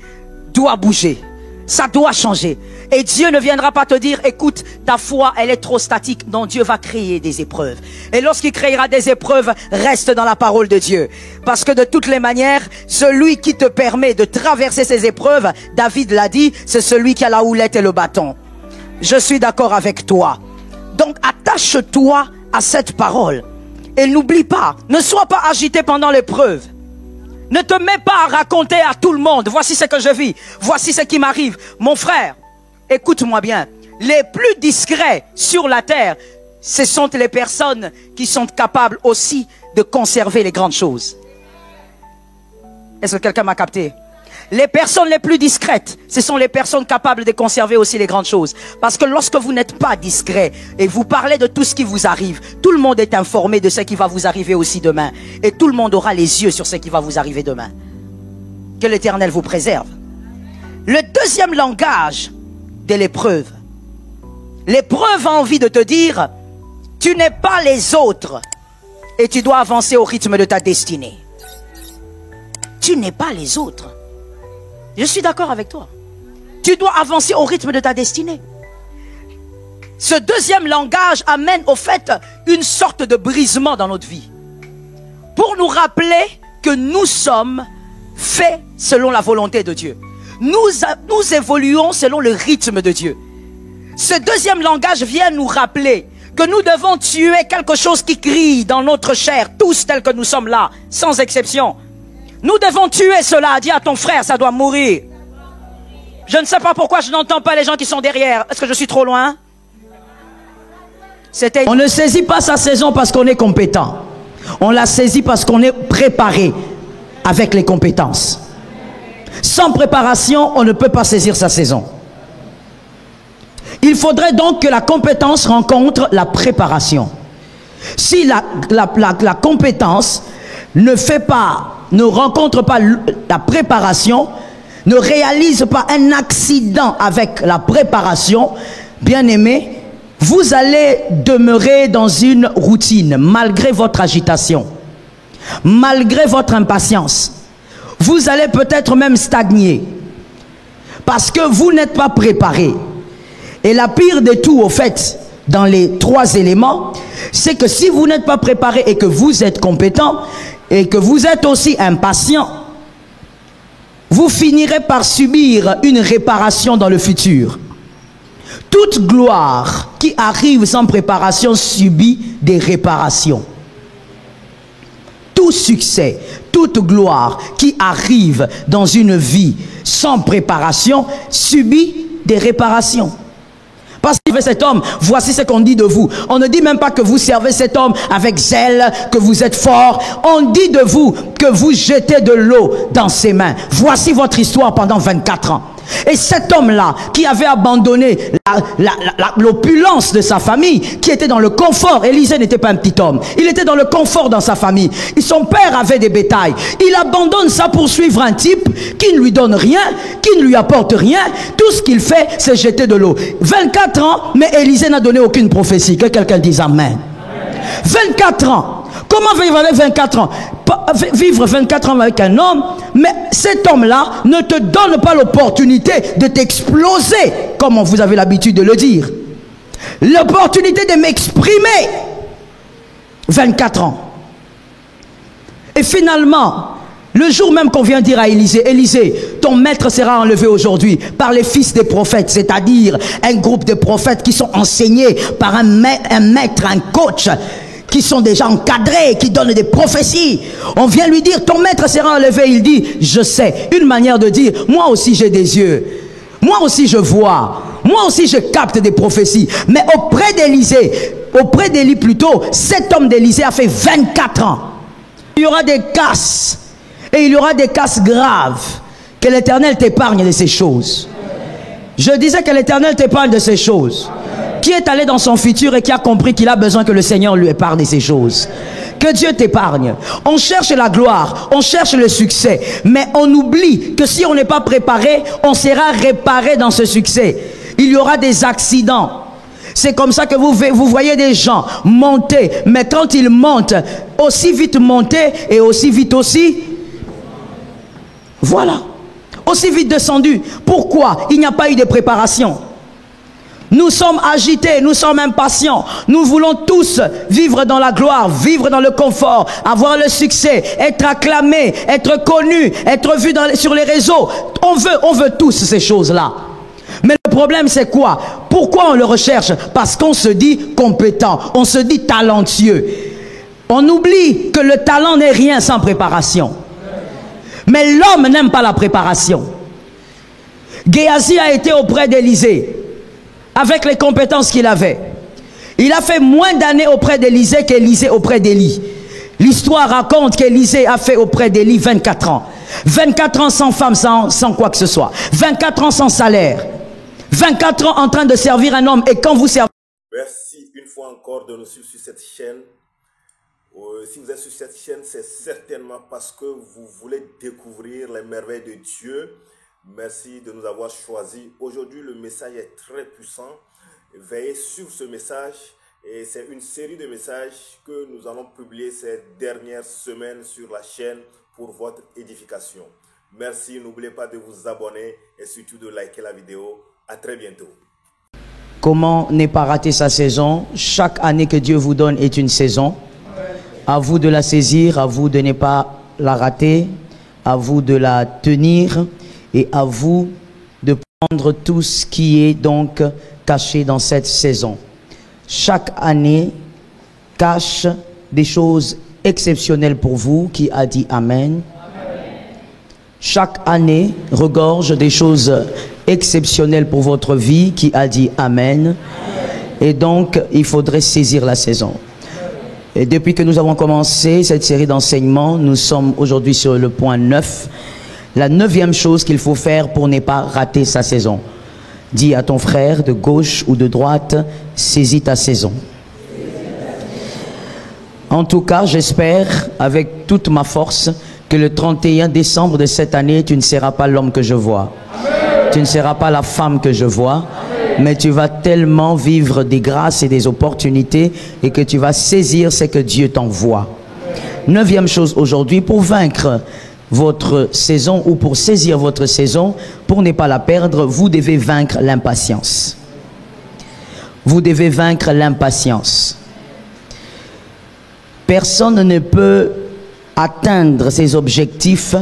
doit bouger. Ça doit changer. Et Dieu ne viendra pas te dire, écoute, ta foi, elle est trop statique. Non, Dieu va créer des épreuves. Et lorsqu'il créera des épreuves, reste dans la parole de Dieu. Parce que de toutes les manières, celui qui te permet de traverser ces épreuves, David l'a dit, c'est celui qui a la houlette et le bâton. Je suis d'accord avec toi. Donc attache-toi à cette parole. Et n'oublie pas, ne sois pas agité pendant l'épreuve. Ne te mets pas à raconter à tout le monde, voici ce que je vis, voici ce qui m'arrive. Mon frère, écoute-moi bien, les plus discrets sur la terre, ce sont les personnes qui sont capables aussi de conserver les grandes choses. Est-ce que quelqu'un m'a capté? Les personnes les plus discrètes, ce sont les personnes capables de conserver aussi les grandes choses. Parce que lorsque vous n'êtes pas discret et vous parlez de tout ce qui vous arrive, tout le monde est informé de ce qui va vous arriver aussi demain. Et tout le monde aura les yeux sur ce qui va vous arriver demain. Que l'Éternel vous préserve. Le deuxième langage de l'épreuve. L'épreuve a envie de te dire, tu n'es pas les autres et tu dois avancer au rythme de ta destinée. Tu n'es pas les autres. Je suis d'accord avec toi. Tu dois avancer au rythme de ta destinée. Ce deuxième langage amène au fait une sorte de brisement dans notre vie. Pour nous rappeler que nous sommes faits selon la volonté de Dieu. Nous évoluons selon le rythme de Dieu. Ce deuxième langage vient nous rappeler que nous devons tuer quelque chose qui crie dans notre chair, tous tels que nous sommes là, sans exception. Nous devons tuer cela. Dis à ton frère, ça doit mourir. Je ne sais pas pourquoi je n'entends pas les gens qui sont derrière. Est-ce que je suis trop loin? On ne saisit pas sa saison parce qu'on est compétent. On la saisit parce qu'on est préparé avec les compétences. Sans préparation, on ne peut pas saisir sa saison. Il faudrait donc que la compétence rencontre la préparation. Si la compétence ne rencontre pas la préparation, ne réalise pas un accident avec la préparation, bien aimé, vous allez demeurer dans une routine, malgré votre agitation, malgré votre impatience. Vous allez peut-être même stagner, parce que vous n'êtes pas préparé. Et la pire de tout, au fait, dans les trois éléments, c'est que si vous n'êtes pas préparé et que vous êtes compétent, et que vous êtes aussi impatient, vous finirez par subir une réparation dans le futur. Toute gloire qui arrive sans préparation subit des réparations. Tout succès, toute gloire qui arrive dans une vie sans préparation subit des réparations. Parce que cet homme, voici ce qu'on dit de vous. On ne dit même pas que vous servez cet homme avec zèle, que vous êtes fort. On dit de vous que vous jetez de l'eau dans ses mains. Voici votre histoire pendant 24 ans. Et cet homme-là, qui avait abandonné l'opulence de sa famille, qui était dans le confort, Élisée n'était pas un petit homme, il était dans le confort dans sa famille, et son père avait des bétails, il abandonne ça pour suivre un type qui ne lui donne rien, qui ne lui apporte rien, tout ce qu'il fait, c'est jeter de l'eau. 24 ans, mais Élisée n'a donné aucune prophétie, que quelqu'un dise amen. 24 ans. Comment vivre avec 24 ans? Vivre 24 ans avec un homme, mais cet homme-là ne te donne pas l'opportunité de t'exploser, comme vous avez l'habitude de le dire. L'opportunité de m'exprimer. 24 ans. Et finalement, le jour même qu'on vient dire à Élisée, Élisée, ton maître sera enlevé aujourd'hui par les fils des prophètes, c'est-à-dire un groupe de prophètes qui sont enseignés par un maître, un coach, qui sont déjà encadrés, qui donnent des prophéties. On vient lui dire, ton maître sera enlevé. Il dit, je sais. Une manière de dire, moi aussi j'ai des yeux. Moi aussi je vois. Moi aussi je capte des prophéties. Mais auprès d'Élie plutôt, cet homme d'Élisée a fait 24 ans. Il y aura des casses. Et il y aura des casses graves. Que l'Éternel t'épargne de ces choses. Je disais que l'Éternel t'épargne de ces choses. Qui est allé dans son futur et qui a compris qu'il a besoin que le Seigneur lui épargne de ces choses. Que Dieu t'épargne. On cherche la gloire, on cherche le succès, mais on oublie que si on n'est pas préparé, on sera réparé dans ce succès. Il y aura des accidents. C'est comme ça que vous voyez des gens monter, mais quand ils montent, aussi vite monter et aussi vite aussi, voilà, aussi vite descendu. Pourquoi? Il n'y a pas eu de préparation. Nous sommes agités, nous sommes impatients. Nous voulons tous vivre dans la gloire, vivre dans le confort, avoir le succès, être acclamé, être connu, être vu sur les réseaux. On veut tous ces choses-là. Mais le problème c'est quoi? Pourquoi on le recherche? Parce qu'on se dit compétent, on se dit talentueux. On oublie que le talent n'est rien sans préparation. Mais l'homme n'aime pas la préparation. Géasi a été auprès d'Élisée. Avec les compétences qu'il avait. Il a fait moins d'années auprès d'Élisée qu'Élisée auprès d'Élie. L'histoire raconte qu'Élisée a fait auprès d'Élie 24 ans. 24 ans sans femme, sans quoi que ce soit. 24 ans sans salaire. 24 ans en train de servir un homme. Et quand vous servez... Merci une fois encore de nous suivre sur cette chaîne. Si vous êtes sur cette chaîne, c'est certainement parce que vous voulez découvrir les merveilles de Dieu. Merci de nous avoir choisis. Aujourd'hui, le message est très puissant. Veillez sur ce message. Et c'est une série de messages que nous allons publier ces dernières semaines sur la chaîne pour votre édification. Merci. N'oubliez pas de vous abonner et surtout de liker la vidéo. À très bientôt. Comment ne pas rater sa saison? Chaque année que Dieu vous donne est une saison. À vous de la saisir, à vous de ne pas la rater, à vous de la tenir. Et à vous de prendre tout ce qui est donc caché dans cette saison. chaque année cache des choses exceptionnelles pour vous. Qui a dit Amen? Chaque année regorge des choses exceptionnelles pour votre vie. Qui a dit Amen? Et donc, il faudrait saisir la saison. Et depuis que nous avons commencé cette série d'enseignements, nous sommes aujourd'hui sur le point 9. La 9e chose qu'il faut faire pour ne pas rater sa saison. Dis à ton frère de gauche ou de droite, saisis ta saison. En tout cas, j'espère avec toute ma force que le 31 décembre de cette année, tu ne seras pas l'homme que je vois. Tu ne seras pas la femme que je vois. Mais tu vas tellement vivre des grâces et des opportunités et que tu vas saisir ce que Dieu t'envoie. 9e chose aujourd'hui, pour vaincre votre saison ou pour saisir votre saison, pour ne pas la perdre, vous devez vaincre l'impatience. Vous devez vaincre l'impatience. Personne ne peut atteindre ses objectifs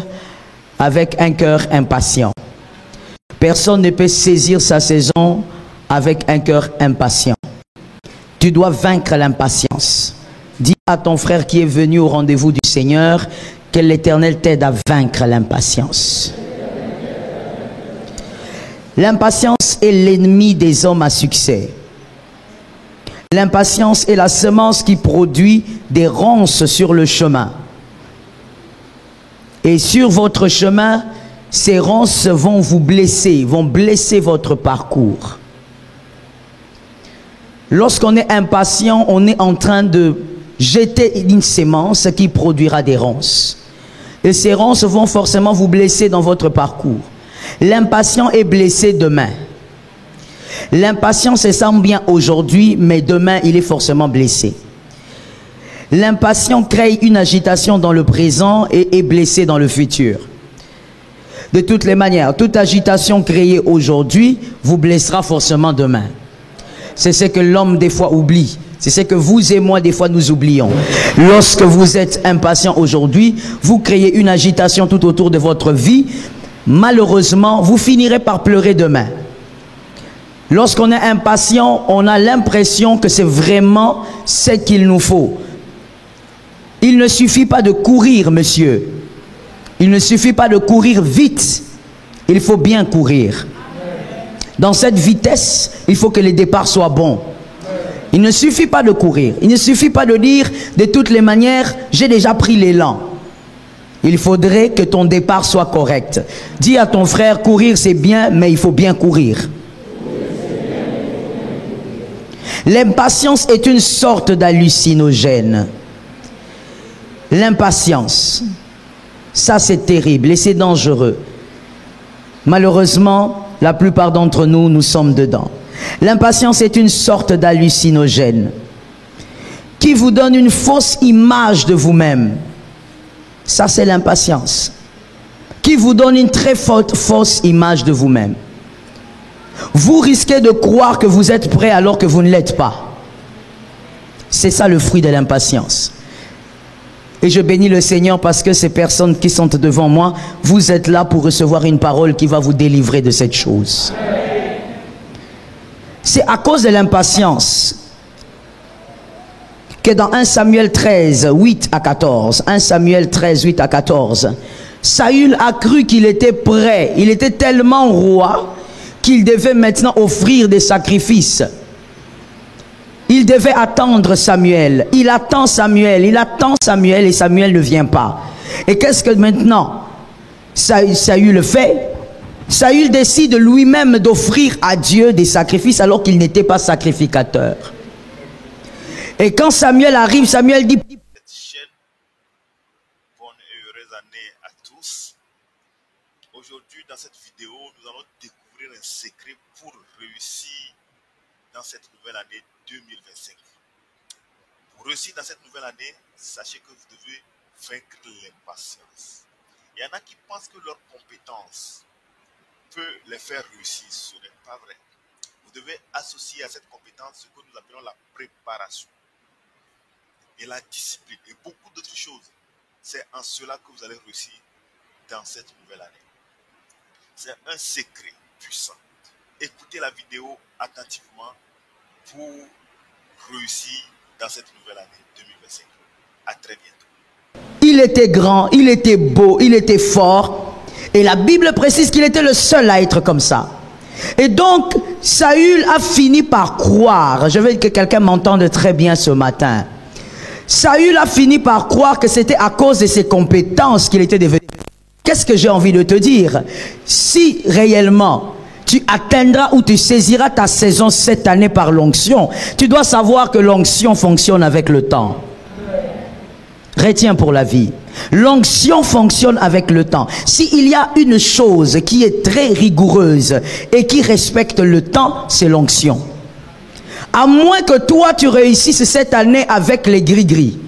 avec un cœur impatient. Personne ne peut saisir sa saison avec un cœur impatient. Tu dois vaincre l'impatience. Dis à ton frère qui est venu au rendez-vous du Seigneur que l'Éternel t'aide à vaincre l'impatience. L'impatience est l'ennemi des hommes à succès. L'impatience est la semence qui produit des ronces sur le chemin. Et sur votre chemin, ces ronces vont vous blesser, vont blesser votre parcours. Lorsqu'on est impatient, on est en train de jeter une sémence qui produira des ronces. Et ces ronces vont forcément vous blesser dans votre parcours. L'impatient est blessé demain. L'impatient se sent bien aujourd'hui, mais demain, il est forcément blessé. L'impatient crée une agitation dans le présent et est blessé dans le futur. De toutes les manières, toute agitation créée aujourd'hui vous blessera forcément demain. C'est ce que l'homme des fois oublie. C'est ce que vous et moi des fois nous oublions. Lorsque vous êtes impatient aujourd'hui, vous créez une agitation tout autour de votre vie. Malheureusement, vous finirez par pleurer demain. Lorsqu'on est impatient, on a l'impression que c'est vraiment ce qu'il nous faut. Il ne suffit pas de courir, monsieur. Il ne suffit pas de courir vite. Il faut bien courir. Dans cette vitesse, il faut que les départs soient bons. Il ne suffit pas de courir. Il ne suffit pas de dire de toutes les manières, j'ai déjà pris l'élan. Il faudrait que ton départ soit correct. Dis à ton frère, courir c'est bien, mais il faut bien courir. L'impatience est une sorte d'hallucinogène. L'impatience, ça c'est terrible et c'est dangereux. Malheureusement, la plupart d'entre nous, nous sommes dedans. L'impatience est une sorte d'hallucinogène qui vous donne une fausse image de vous-même. Ça c'est l'impatience. Qui vous donne une très fausse image de vous-même. Vous risquez de croire que vous êtes prêt alors que vous ne l'êtes pas. C'est ça le fruit de l'impatience. Et je bénis le Seigneur parce que ces personnes qui sont devant moi, vous êtes là pour recevoir une parole qui va vous délivrer de cette chose. C'est à cause de l'impatience que dans 1 Samuel 13, 8 à 14, 1 Samuel 13, 8 à 14, Saül a cru qu'il était prêt. Il était tellement roi qu'il devait maintenant offrir des sacrifices. Il devait attendre Samuel. Il attend Samuel et Samuel ne vient pas. Et qu'est-ce que maintenant Saül fait? Saül décide lui-même d'offrir à Dieu des sacrifices alors qu'il n'était pas sacrificateur. Et quand Samuel arrive, Samuel dit: Cette chaîne, bonne et heureuse année à tous. Aujourd'hui, dans cette vidéo, nous allons découvrir un secret pour réussir dans cette nouvelle année 2025. Pour réussir dans cette nouvelle année, sachez que vous devez vaincre l'impatience. Il y en a qui pensent que leur compétence peut les faire réussir. Ce n'est pas vrai. Vous devez associer à cette compétence ce que nous appelons la préparation et la discipline et beaucoup d'autres choses. C'est en cela que vous allez réussir dans cette nouvelle année. C'est un secret puissant. Écoutez la vidéo attentivement pour réussir dans cette nouvelle année 2025. À très bientôt. Il était grand, il était beau, il était fort. Et la Bible précise qu'il était le seul à être comme ça. Et donc, Saül a fini par croire. Je veux que quelqu'un m'entende très bien ce matin. Saül a fini par croire que c'était à cause de ses compétences qu'il était devenu. Qu'est-ce que j'ai envie de te dire? Si réellement tu atteindras ou tu saisiras ta saison cette année par l'onction, tu dois savoir que l'onction fonctionne avec le temps. Retiens pour la vie. L'onction fonctionne avec le temps. S'il y a une chose qui est très rigoureuse et qui respecte le temps, c'est l'onction. À moins que toi tu réussisses cette année avec les gris-gris.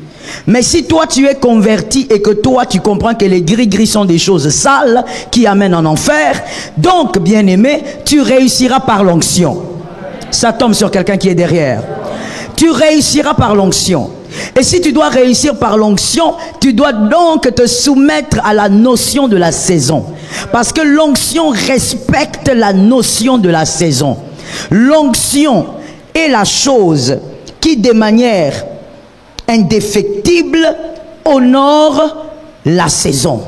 Mais si toi tu es converti et que toi tu comprends que les gris-gris sont des choses sales qui amènent en enfer, donc bien aimé, tu réussiras par l'onction. Ça tombe sur quelqu'un qui est derrière. Tu réussiras par l'onction. Et si tu dois réussir par l'onction, tu dois donc te soumettre à la notion de la saison. Parce que l'onction respecte la notion de la saison. L'onction est la chose qui, de manière indéfectible, honore la saison.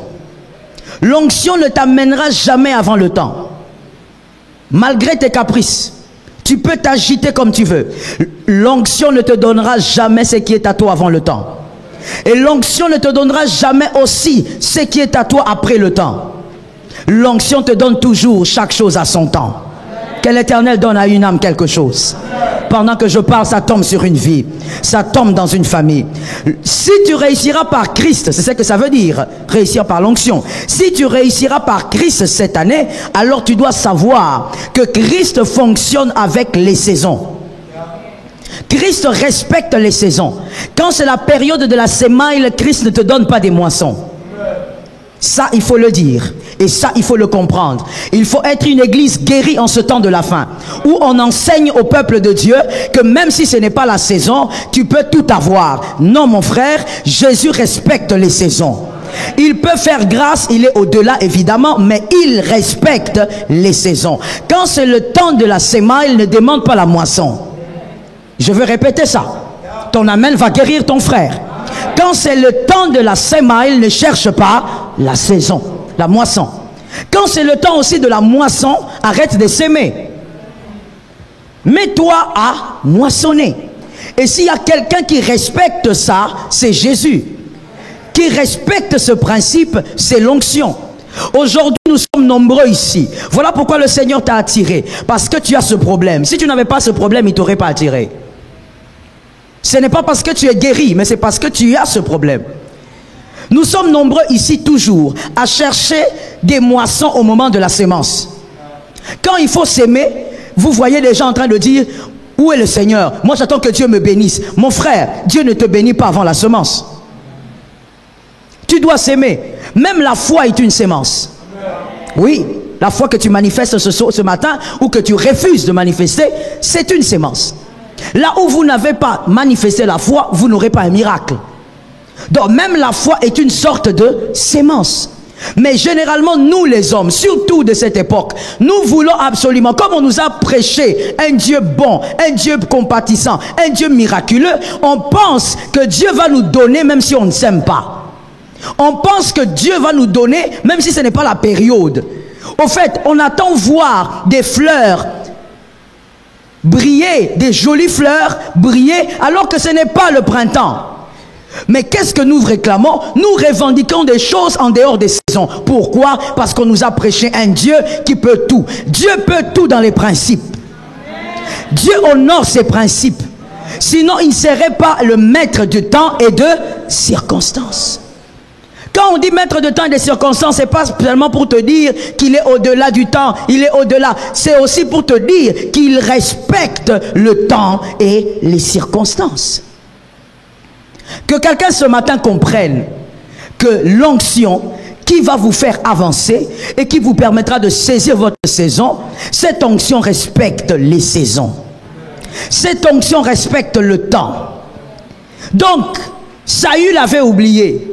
L'onction ne t'amènera jamais avant le temps. Malgré tes caprices, tu peux t'agiter comme tu veux. L'onction ne te donnera jamais ce qui est à toi avant le temps. Et l'onction ne te donnera jamais aussi ce qui est à toi après le temps. L'onction te donne toujours chaque chose à son temps. Que l'Éternel donne à une âme quelque chose. Pendant que je parle, ça tombe sur une vie. Ça tombe dans une famille. Si tu réussiras par Christ, c'est ce que ça veut dire, réussir par l'onction. Si tu réussiras par Christ cette année, alors tu dois savoir que Christ fonctionne avec les saisons. Christ respecte les saisons. Quand c'est la période de la semaille, Christ ne te donne pas des moissons. Ça, il faut le dire. Et ça, il faut le comprendre. Il faut être une église guérie en ce temps de la fin, où on enseigne au peuple de Dieu que même si ce n'est pas la saison, tu peux tout avoir. Non, mon frère, Jésus respecte les saisons. Il peut faire grâce, il est au-delà évidemment, mais il respecte les saisons. Quand c'est le temps de la semaille, il ne demande pas la moisson. Je veux répéter ça. Ton amen va guérir ton frère. Quand c'est le temps de la semaille, ne cherche pas la saison, la moisson. Quand c'est le temps aussi de la moisson, arrête de s'aimer. Mets-toi à moissonner. Et s'il y a quelqu'un qui respecte ça, c'est Jésus. Qui respecte ce principe, c'est l'onction. Aujourd'hui, nous sommes nombreux ici. Voilà pourquoi le Seigneur t'a attiré. Parce que tu as ce problème. Si tu n'avais pas ce problème, il ne t'aurait pas attiré. Ce n'est pas parce que tu es guéri, mais c'est parce que tu as ce problème. Nous sommes nombreux ici toujours à chercher des moissons au moment de la sémence. Quand il faut s'aimer, vous voyez les gens en train de dire, où est le Seigneur? Moi j'attends que Dieu me bénisse. Mon frère, Dieu ne te bénit pas avant la semence. Tu dois s'aimer. Même la foi est une sémence. Oui, la foi que tu manifestes ce matin ou que tu refuses de manifester, c'est une sémence. Là où vous n'avez pas manifesté la foi, vous n'aurez pas un miracle. Donc même la foi est une sorte de sémence. Mais généralement, nous les hommes, surtout de cette époque, nous voulons absolument, comme on nous a prêché un Dieu bon, un Dieu compatissant, un Dieu miraculeux, on pense que Dieu va nous donner même si on ne s'aime pas. On pense que Dieu va nous donner même si ce n'est pas la période. Au fait, on attend voir des fleurs briller, des jolies fleurs briller, alors que ce n'est pas le printemps. Mais qu'est-ce que nous réclamons? Nous revendiquons des choses en dehors des saisons. Pourquoi? Parce qu'on nous a prêché un Dieu qui peut tout. Dieu peut tout dans les principes. Dieu honore ses principes. Sinon, il ne serait pas le maître du temps et de circonstances. Quand on dit maître de temps et de circonstances, ce n'est pas seulement pour te dire qu'il est au-delà du temps, il est au-delà. C'est aussi pour te dire qu'il respecte le temps et les circonstances. Que quelqu'un ce matin comprenne que l'onction qui va vous faire avancer et qui vous permettra de saisir votre saison, cette onction respecte les saisons. Cette onction respecte le temps. Donc, Saül avait oublié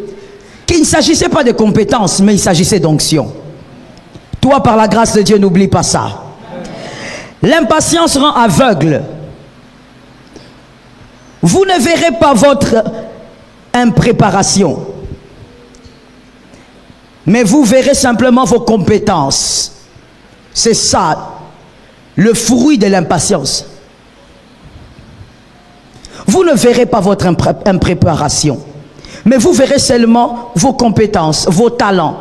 qu'il ne s'agissait pas de compétences, mais il s'agissait d'onction. Toi, par la grâce de Dieu, n'oublie pas ça. L'impatience rend aveugle. Vous ne verrez pas votre impréparation, mais vous verrez simplement vos compétences. C'est ça, le fruit de l'impatience. Vous ne verrez pas votre impréparation, mais vous verrez seulement vos compétences, vos talents.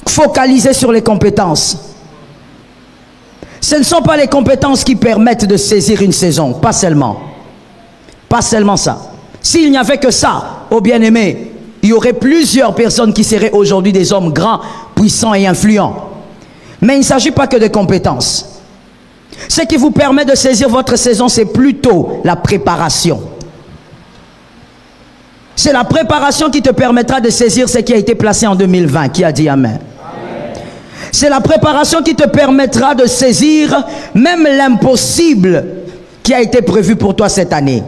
Focalisez sur les compétences. Ce ne sont pas les compétences qui permettent de saisir une saison, pas seulement. Pas seulement ça. S'il n'y avait que ça, ô bien-aimés, il y aurait plusieurs personnes qui seraient aujourd'hui des hommes grands, puissants et influents. Mais il ne s'agit pas que de compétences. Ce qui vous permet de saisir votre saison, c'est plutôt la préparation. C'est la préparation qui te permettra de saisir ce qui a été placé en 2020. Qui a dit Amen? C'est la préparation qui te permettra de saisir même l'impossible qui a été prévu pour toi cette année.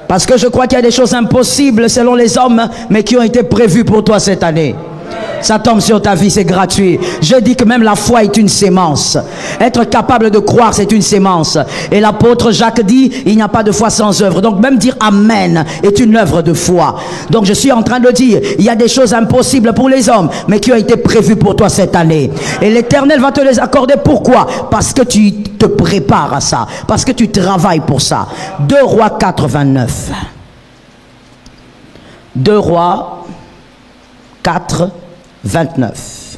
Parce que je crois qu'il y a des choses impossibles selon les hommes, mais qui ont été prévues pour toi cette année. Ça tombe sur ta vie, c'est gratuit. Je dis que même la foi est une sémence. Être capable de croire, c'est une sémence. Et l'apôtre Jacques dit, il n'y a pas de foi sans œuvre. Donc même dire Amen est une œuvre de foi. Donc je suis en train de dire, il y a des choses impossibles pour les hommes, mais qui ont été prévues pour toi cette année. Et l'Éternel va te les accorder. Pourquoi? Parce que tu te prépares à ça. Parce que tu travailles pour ça. 2 Rois 4, 29. 2 Rois 4, 29.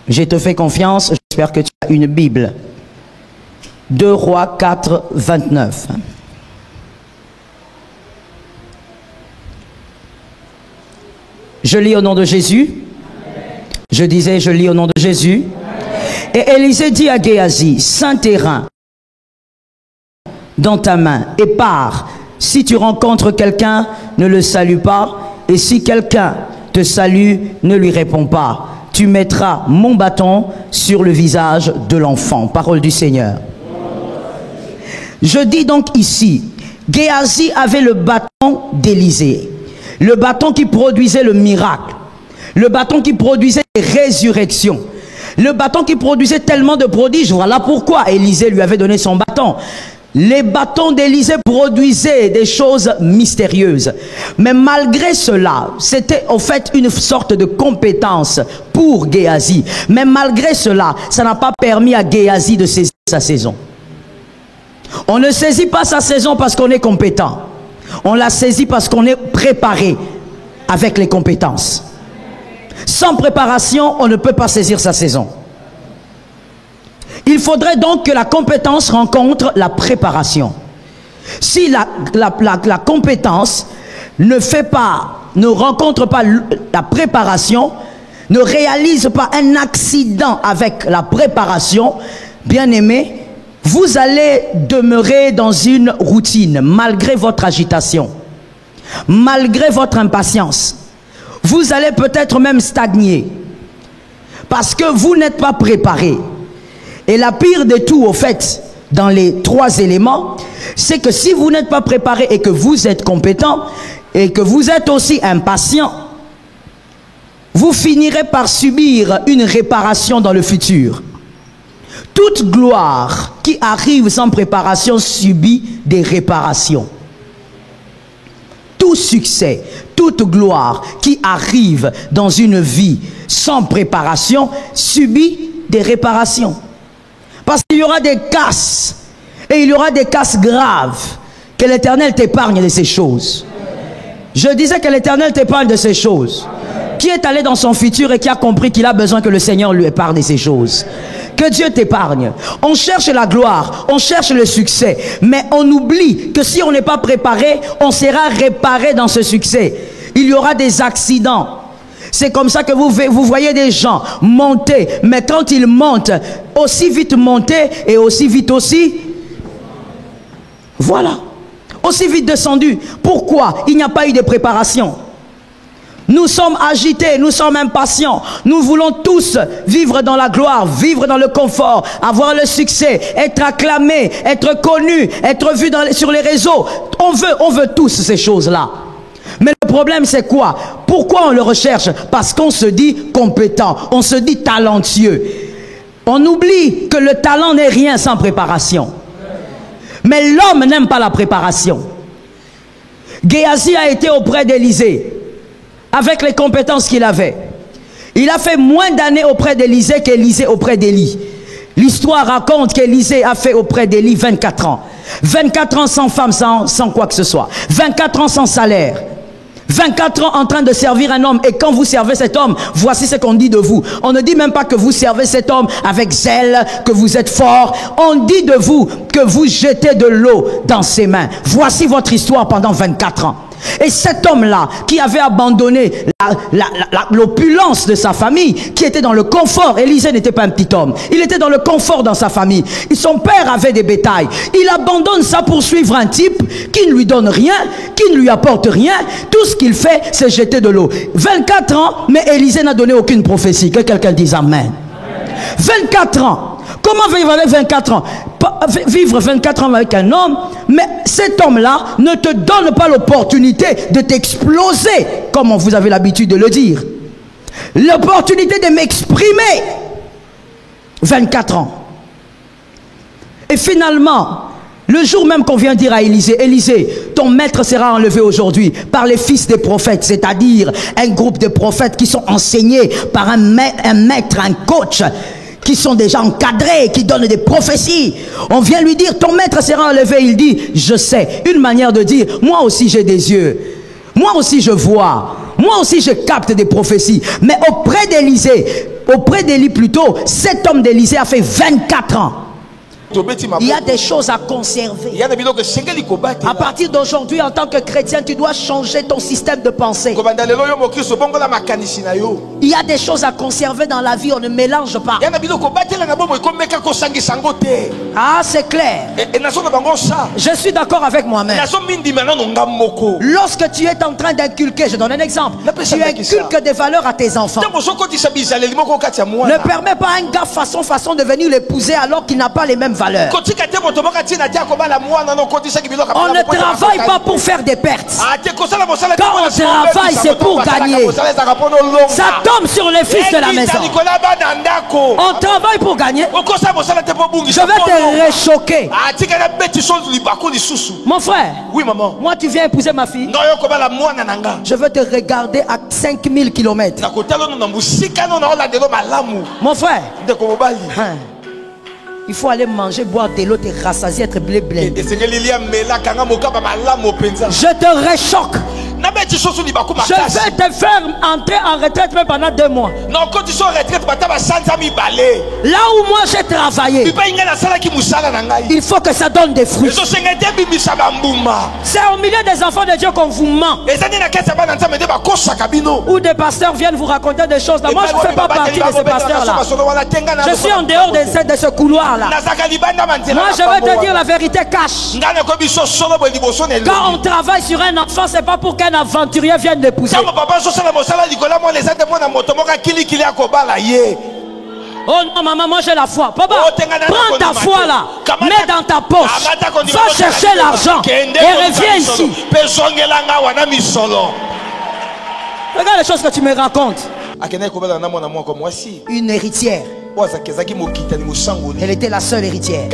Je te fais confiance, j'espère que tu as une Bible. 2 Rois 4, 29. Je lis au nom de Jésus. Je disais, je lis au nom de Jésus. Et Élisée dit à Géasi, Saint terrain dans ta main, et pars. Si tu rencontres quelqu'un, ne le salue pas. Et si quelqu'un te salue, ne lui réponds pas. Tu mettras mon bâton sur le visage de l'enfant. Parole du Seigneur. Je dis donc ici, Géasi avait le bâton d'Élisée. Le bâton qui produisait le miracle. Le bâton qui produisait les résurrections. Le bâton qui produisait tellement de prodiges. Voilà pourquoi Élisée lui avait donné son bâton. Les bâtons d'Élisée produisaient des choses mystérieuses. Mais malgré cela, c'était en fait une sorte de compétence pour Géasi. Mais malgré cela, ça n'a pas permis à Géasi de saisir sa saison. On ne saisit pas sa saison parce qu'on est compétent. On la saisit parce qu'on est préparé avec les compétences. Sans préparation, on ne peut pas saisir sa saison. Il faudrait donc que la compétence rencontre la préparation. Si la compétence ne rencontre pas la préparation, ne réalise pas un accident avec la préparation, bien aimé, vous allez demeurer dans une routine malgré votre agitation, malgré votre impatience. Vous allez peut-être même stagner parce que vous n'êtes pas préparé. Et la pire de tout, au fait, dans les 3 éléments, c'est que si vous n'êtes pas préparé et que vous êtes compétent et que vous êtes aussi impatient, vous finirez par subir une réparation dans le futur. Toute gloire qui arrive sans préparation subit des réparations. Tout succès, toute gloire qui arrive dans une vie sans préparation subit des réparations. Parce qu'il y aura des casses, et il y aura des casses graves. Que l'Éternel t'épargne de ces choses. Je disais que l'Éternel t'épargne de ces choses. Qui est allé dans son futur et qui a compris qu'il a besoin que le Seigneur lui épargne de ces choses. Que Dieu t'épargne. On cherche la gloire, on cherche le succès, mais on oublie que si on n'est pas préparé, on sera réparé dans ce succès. Il y aura des accidents. C'est comme ça que vous voyez des gens monter, mais quand ils montent, aussi vite monter et aussi vite aussi, voilà, aussi vite descendu. Pourquoi? Il n'y a pas eu de préparation. Nous sommes agités, nous sommes impatients. Nous voulons tous vivre dans la gloire, vivre dans le confort, avoir le succès, être acclamé, être connu, être vu sur les réseaux. On veut tous ces choses-là. Mais le problème c'est quoi? Pourquoi on le recherche? Parce qu'on se dit compétent, on se dit talentueux. On oublie que le talent n'est rien sans préparation. Mais l'homme n'aime pas la préparation. Géasi a été auprès d'Élisée avec les compétences qu'il avait. Il a fait moins d'années auprès d'Élisée qu'Élisée auprès d'Élie. L'histoire raconte qu'Élisée a fait auprès d'Élie 24 ans. 24 ans sans femme, sans quoi que ce soit. 24 ans sans salaire. 24 ans en train de servir un homme. Et quand vous servez cet homme, voici ce qu'on dit de vous. On ne dit même pas que vous servez cet homme avec zèle, que vous êtes fort. On dit de vous que vous jetez de l'eau dans ses mains. Voici votre histoire pendant 24 ans. Et cet homme-là, qui avait abandonné l'opulence de sa famille, qui était dans le confort, Élisée n'était pas un petit homme, il était dans le confort dans sa famille, et son père avait des bétails, il abandonne ça pour suivre un type qui ne lui donne rien, qui ne lui apporte rien, tout ce qu'il fait, c'est jeter de l'eau. 24 ans, mais Élisée n'a donné aucune prophétie, que quelqu'un dise Amen. 24 ans. Comment vivre avec 24 ans? Vivre 24 ans avec un homme, mais cet homme-là ne te donne pas l'opportunité de t'exploser, comme vous avez l'habitude de le dire. L'opportunité de m'exprimer. 24 ans. Et finalement, le jour même qu'on vient dire à Élisée, Élisée, ton maître sera enlevé aujourd'hui par les fils des prophètes, c'est-à-dire un groupe de prophètes qui sont enseignés par un maître, un coach, qui sont déjà encadrés, qui donnent des prophéties. On vient lui dire, ton maître sera enlevé. Il dit, je sais. Une manière de dire, moi aussi j'ai des yeux. Moi aussi je vois. Moi aussi je capte des prophéties. Mais auprès d'Élisée, auprès d'Élie plutôt, cet homme d'Élisée a fait 24 ans. Il y a des choses à conserver. À partir d'aujourd'hui, en tant que chrétien, tu dois changer ton système de pensée. Il y a des choses à conserver dans la vie, on ne mélange pas. Ah, c'est clair. Je suis d'accord avec moi-même. Lorsque tu es en train d'inculquer, je donne un exemple, tu inculques des valeurs à tes enfants. Ne permets pas à un gars façon de venir l'épouser alors qu'il n'a pas les mêmes valeurs. On ne travaille pas pour faire des pertes. Quand on travaille, c'est pour gagner. Ça tombe sur les fils de la maison. On travaille pour gagner. Je vais te réchoquer. Mon frère, oui, maman. Moi tu viens épouser ma fille. Je veux te regarder à 5000 km. Mon frère, il faut aller manger, boire de l'eau, te rassasier, être blé. Je te réchoque. Je vais te faire entrer en retraite même pendant 2 mois. Là où moi j'ai travaillé, il faut que ça donne des fruits. C'est au milieu des enfants de Dieu qu'on vous ment. Ou des pasteurs viennent vous raconter des choses. Là, moi je ne fais pas partie de ces pasteurs-là. Je suis en dehors de ce couloir-là. Moi je vais te dire la vérité cache. Quand on travaille sur un enfant, c'est pas pour qu'un aventurier vienne l'épouser. Oh non, maman, moi j'ai la foi. Papa, prends ta foi là, mets dans ta poche, va chercher l'argent et reviens ici. Regarde les choses que tu me racontes. Une héritière. Elle était la seule héritière.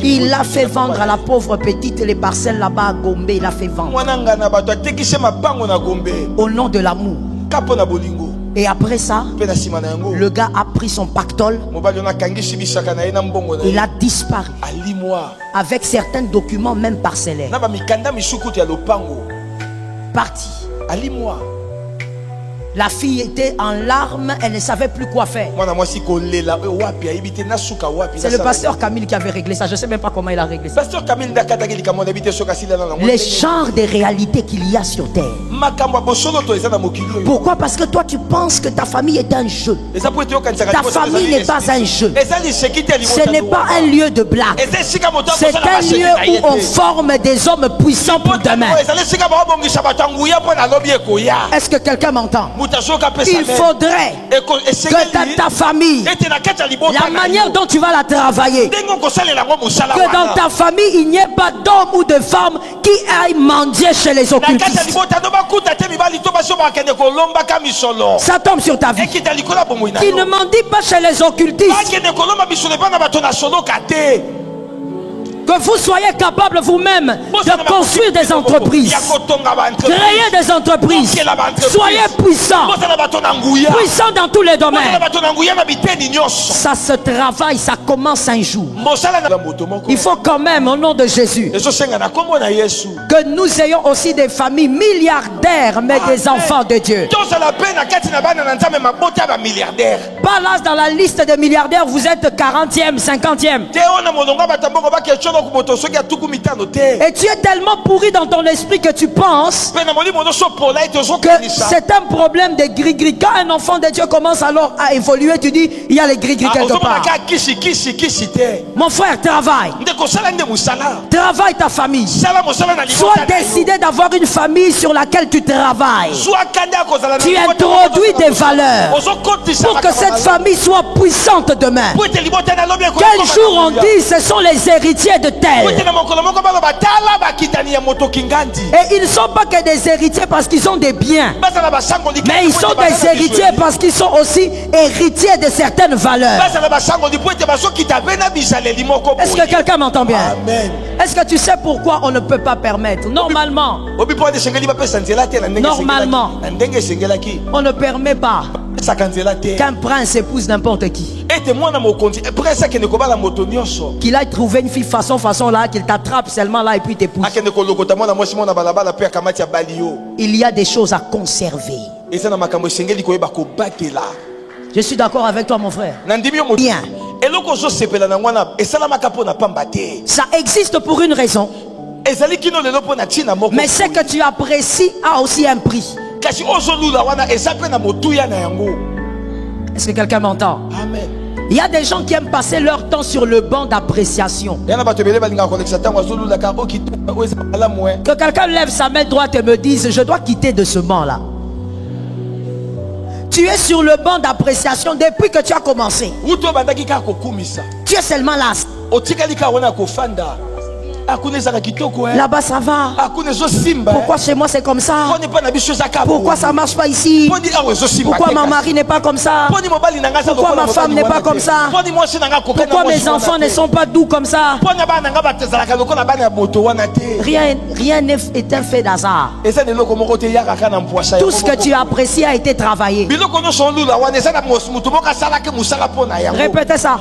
Il a fait vendre à la pauvre petite les parcelles là-bas à Gombe. Il a fait vendre au nom de l'amour. Et après ça, le gars a pris son pactole. Il a disparu avec certains documents même parcellaires. Parti. La fille était en larmes, elle ne savait plus quoi faire. C'est le pasteur Camille qui avait réglé ça. Je ne sais même pas comment il a réglé ça. Les genres de réalités qu'il y a sur terre. Pourquoi? Parce que toi tu penses que ta famille est un jeu. Ta famille n'est pas un jeu. Ce n'est pas un lieu de blague. C'est un lieu où on forme des hommes puissants pour demain. Est-ce que quelqu'un m'entend? il faudrait que dans ta famille, la manière dont tu vas la travailler, que dans ta famille, il n'y ait pas d'homme ou de femme qui aille mendier chez les occultistes. Ça tombe sur ta vie. Qui ne mendie pas chez les occultistes. Que vous soyez capable vous-même de construire des entreprises, créer des entreprises. Soyez puissants, puissants dans tous les domaines. Ça se travaille, ça commence un jour. Il faut quand même, au nom de Jésus, que nous ayons aussi des familles milliardaires, mais des enfants de Dieu. Pas là dans la liste des milliardaires, vous êtes 40e, 50e. Et tu es tellement pourri dans ton esprit que tu penses que c'est un problème de gris-gris. Quand un enfant de Dieu commence alors à évoluer, tu dis il y a les gris-gris quelque part. Mon frère, travaille. Travaille ta famille. Sois décidé d'avoir une famille sur laquelle tu travailles. Tu introduis des valeurs pour que cette famille soit puissante demain. Quel jour on dit ce sont les héritiers de terre. Et ils ne sont pas que des héritiers parce qu'ils ont des biens, mais ils sont des héritiers parce qu'ils sont aussi héritiers de certaines valeurs. Est-ce que quelqu'un m'entend bien? Est-ce que tu sais pourquoi on ne peut pas permettre? Normalement, on ne permet pas qu'un prince épouse n'importe qui. Qu'il aille trouver une fille façon là, qu'il t'attrape seulement là et puis t'épouse. Il y a des choses à conserver. Je suis d'accord avec toi, mon frère. Bien. Ça existe pour une raison. Mais ce que tu apprécies a aussi un prix. Est-ce que quelqu'un m'entend? Amen. Il y a des gens qui aiment passer leur temps sur le banc d'appréciation. Que quelqu'un lève sa main droite et me dise je dois quitter de ce banc-là. Tu es sur le banc d'appréciation depuis que tu as commencé. Tu es seulement là. Là-bas ça va. Pourquoi chez moi c'est comme ça? Pourquoi ça marche pas ici? Pourquoi ma mari n'est pas comme ça? Pourquoi ma femme n'est pas comme ça? Pourquoi mes enfants ne sont pas doux comme ça? Rien n'est un fait d'hasard. Tout ce que tu apprécies a été travaillé. Répétez ça.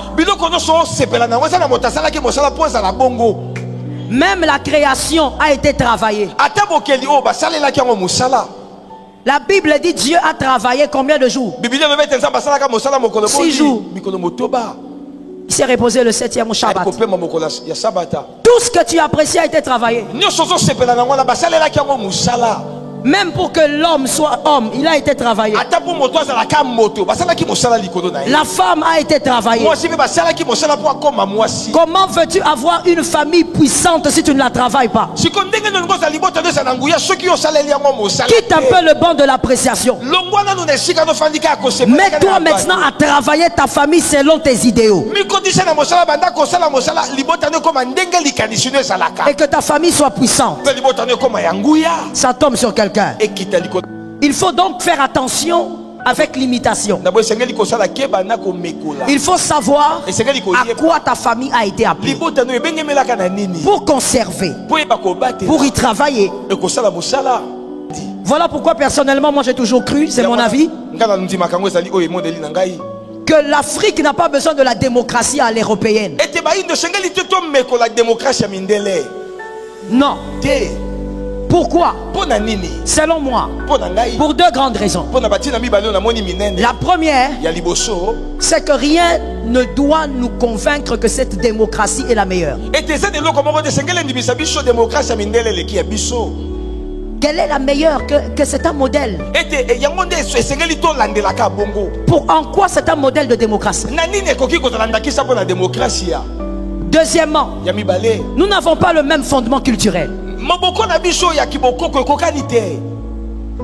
Même la création a été travaillée. La Bible dit Dieu a travaillé combien de jours? 6 jours. Il s'est reposé le 7e au Shabbat. Tout ce que tu apprécies a été travaillé. Même pour que l'homme soit homme, il a été travaillé. La femme a été travaillée. Comment veux-tu avoir une famille puissante si tu ne la travailles pas? Quitte un peu le banc de l'appréciation. Mets-toi maintenant à travailler ta famille selon tes idéaux. Et que ta famille soit puissante. Ça tombe sur quelqu'un. Il faut donc faire attention avec l'imitation. Il faut savoir à quoi ta famille a été appelée pour conserver, pour y travailler. Voilà pourquoi personnellement moi j'ai toujours cru, c'est mon avis, que l'Afrique n'a pas besoin de la démocratie à l'européenne. Non. Pourquoi? Selon moi, pour 2 grandes raisons. La première, c'est que rien ne doit nous convaincre que cette démocratie est la meilleure. Quelle est la meilleure? Que c'est un modèle. En quoi c'est un modèle de démocratie? Deuxièmement, nous n'avons pas le même fondement culturel.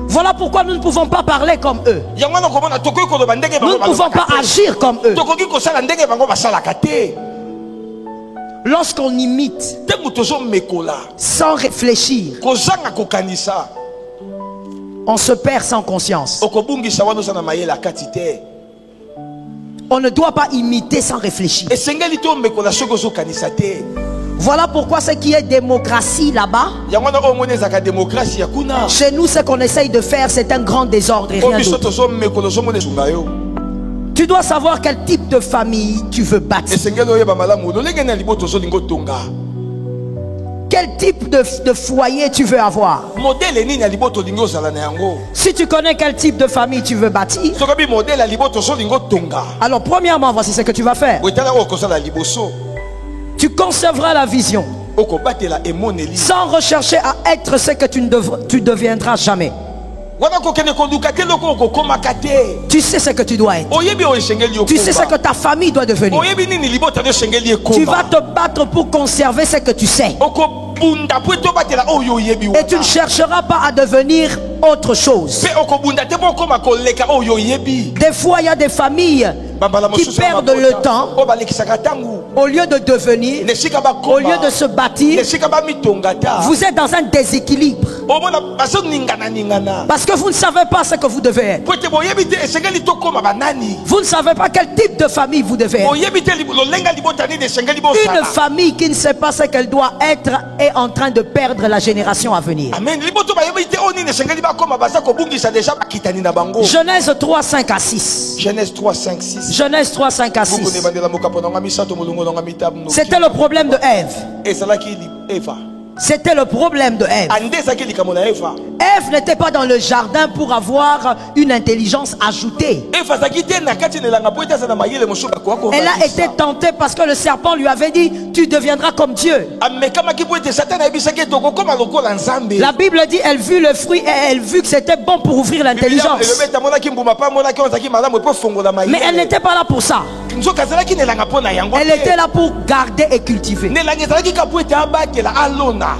Voilà pourquoi nous ne pouvons pas parler comme eux. Nous ne pouvons pas agir comme eux. Lorsqu'on imite sans réfléchir, on se perd sans conscience. On ne doit pas imiter sans réfléchir. Voilà pourquoi ce qui est démocratie là-bas, chez nous ce qu'on essaye de faire c'est un grand désordre et rien d'autre. Tu dois savoir quel type de famille tu veux bâtir. Quel type de foyer tu veux avoir. Si tu connais quel type de famille tu veux bâtir, alors premièrement voici ce que tu vas faire. Tu conserveras la vision sans rechercher à être ce que tu deviendras jamais. Tu sais ce que tu dois être. Tu sais ce que ta famille doit devenir. Tu vas te battre pour conserver ce que tu sais. Et tu ne chercheras pas à devenir autre chose. Des fois, il y a des familles qui perdent le temps au lieu de devenir, au lieu de se bâtir. Vous êtes dans un déséquilibre parce que vous ne savez pas ce que vous devez être. Vous ne savez pas quel type de famille vous devez être. Une famille qui ne sait pas ce qu'elle doit être est en train de perdre la génération à venir. Genèse 3, 5 à 6. Genèse 3, 5, 6. Genèse 3, 5 à 6. C'était le problème de Ève. C'était le problème de Ève. Ève n'était pas dans le jardin pour avoir une intelligence ajoutée. Elle a été tentée parce que le serpent lui avait dit tu deviendras comme Dieu. La Bible dit elle vit le fruit et elle vit que c'était bon pour ouvrir l'intelligence. Mais elle n'était pas là pour ça. Elle était là pour garder et cultiver.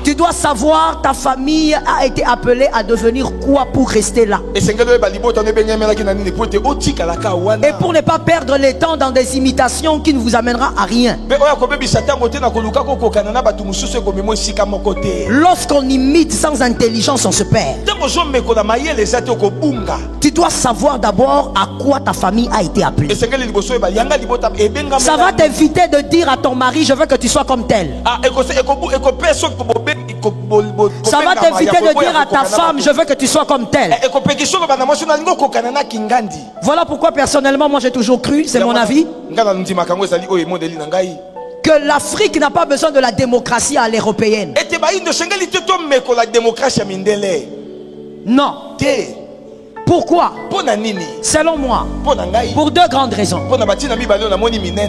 Tu dois savoir, ta famille a été appelée à devenir quoi pour rester là. Et pour ne pas perdre le temps dans des imitations qui ne vous amènera à rien. Lorsqu'on imite sans intelligence, on se perd. Tu dois savoir d'abord à quoi ta famille a été appelée. Ça va t'éviter de dire à ton mari je veux que tu sois comme tel. Ça va t'éviter de dire à ta femme je veux que tu sois comme tel. Voilà pourquoi personnellement moi j'ai toujours cru, c'est mon avis, que l'Afrique n'a pas besoin de la démocratie à l'européenne. Non. Pourquoi? Selon moi, pour deux grandes raisons.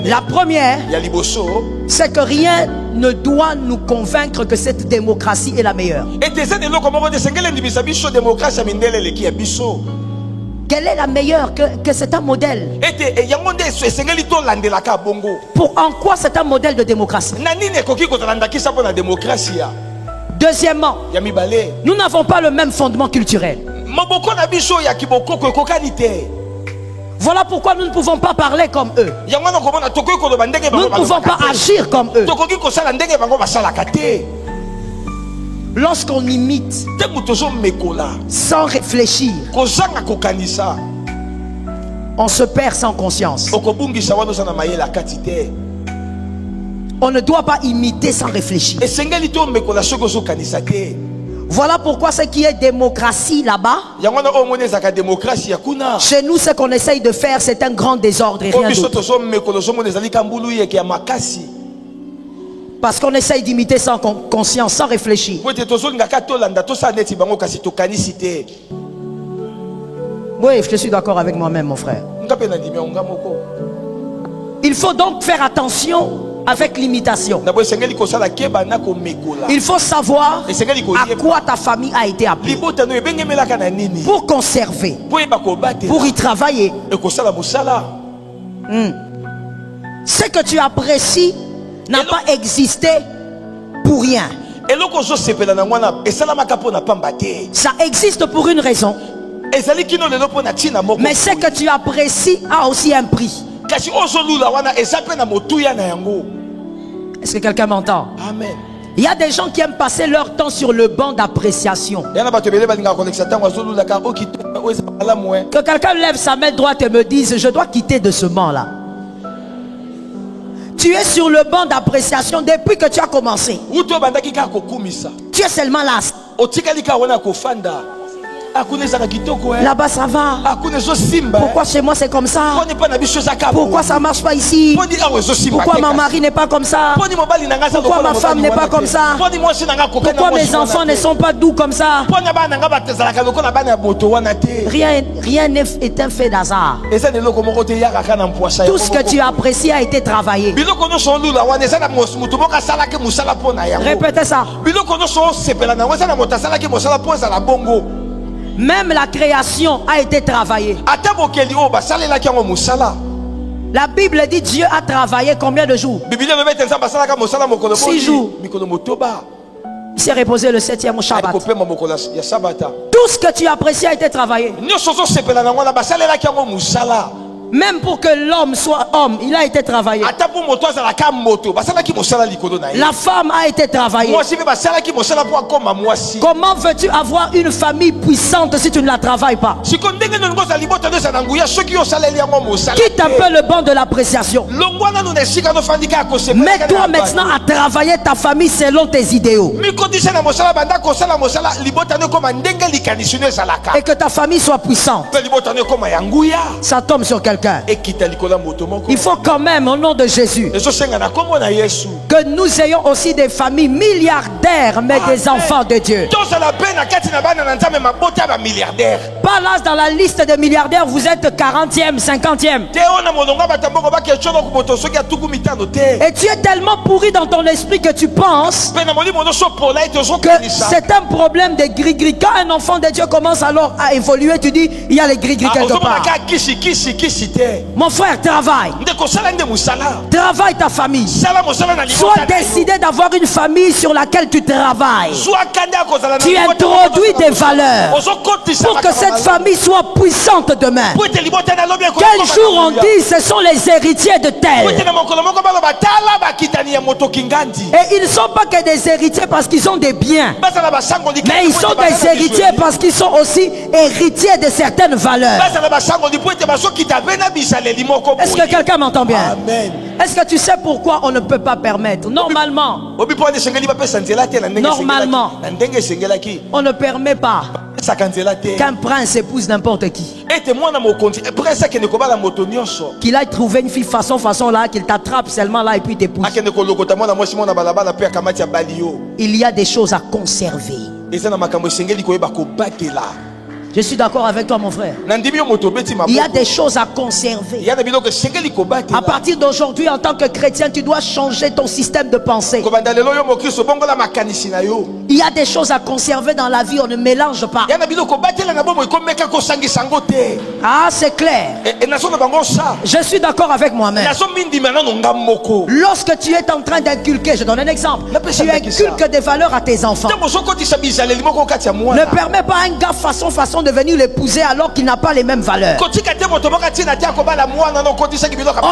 La première, c'est que rien ne doit nous convaincre que cette démocratie est la meilleure. Quelle est la meilleure? Que c'est un modèle. En quoi c'est un modèle de démocratie? Deuxièmement, nous n'avons pas le même fondement culturel. Voilà pourquoi nous ne pouvons pas parler comme eux. Nous ne pouvons pas agir comme eux. Lorsqu'on imite sans réfléchir, on se perd sans conscience. On ne doit pas imiter sans réfléchir. Voilà pourquoi ce qui est démocratie là-bas, chez nous ce qu'on essaye de faire c'est un grand désordre et rien d'autre. Parce qu'on essaye d'imiter sans conscience, sans réfléchir. Oui, je suis d'accord avec moi-même, mon frère. Il faut donc faire attention avec l'imitation. Il faut savoir à quoi ta famille a été appelée pour conserver, pour y travailler. Ce que tu apprécies n'a pas existé pour rien. Ça existe pour une raison. Mais ce que tu apprécies a aussi un prix. Est-ce que quelqu'un m'entend? Amen. Il y a des gens qui aiment passer leur temps sur le banc d'appréciation. Que quelqu'un lève sa main droite et me dise, je dois quitter de ce banc-là. Tu es sur le banc d'appréciation depuis que tu as commencé. Tu es seulement là. Là-bas ça va. Pourquoi chez moi c'est comme ça? Pourquoi ça marche pas ici? Pourquoi ma mari n'est pas comme ça? Pourquoi ma femme n'est pas comme ça? Pourquoi mes enfants ne sont pas doux comme ça? Rien n'est un fait d'hasard. Tout ce que tu apprécies a été travaillé. Répétez ça. Même la création a été travaillée. La Bible dit Dieu a travaillé combien de jours? 6 jours. Il s'est reposé le 7e au Shabbat. Tout ce que tu apprécies a été travaillé. Même pour que l'homme soit homme, il a été travaillé. La femme a été travaillée. Comment veux-tu avoir une famille puissante si tu ne la travailles pas? Quitte un peu le banc de l'appréciation. Mets-toi maintenant à travailler ta famille selon tes idéaux. Et que ta famille soit puissante. Ça tombe sur quelqu'un. Il faut quand même, au nom de Jésus, que nous ayons aussi des familles milliardaires, mais des enfants de Dieu. Pas là dans la liste des milliardaires, vous êtes 40e, 50e. Et tu es tellement pourri dans ton esprit que tu penses que c'est un problème de gris-gris. Quand un enfant de Dieu commence alors à évoluer, tu dis, il y a les gris-gris quelque part. Mon frère, travaille. Travaille ta famille. Sois décidé d'avoir une famille sur laquelle tu travailles. Tu introduis des valeurs pour que cette famille soit puissante demain. Quel jour on dit ce sont les héritiers de tel. Et ils ne sont pas que des héritiers parce qu'ils ont des biens, mais ils sont des héritiers parce qu'ils sont aussi héritiers de certaines valeurs. Est-ce que quelqu'un m'entend bien? Amen. Est-ce que tu sais pourquoi on ne peut pas permettre? Normalement, on ne permet pas qu'un prince épouse n'importe qui. Qu'il aille trouver une fille façon là, qu'il t'attrape seulement là et puis t'épouse. Il y a des choses à conserver. Je suis d'accord avec toi, mon frère. Il y a des choses à conserver. À partir d'aujourd'hui, en tant que chrétien, tu dois changer ton système de pensée. Il y a des choses à conserver dans la vie, on ne mélange pas. Ah, c'est clair. Je suis d'accord avec moi-même. Lorsque tu es en train d'inculquer, je donne un exemple, tu inculques des valeurs à tes enfants. Ne permets pas un gars façon de venir l'épouser alors qu'il n'a pas les mêmes valeurs. On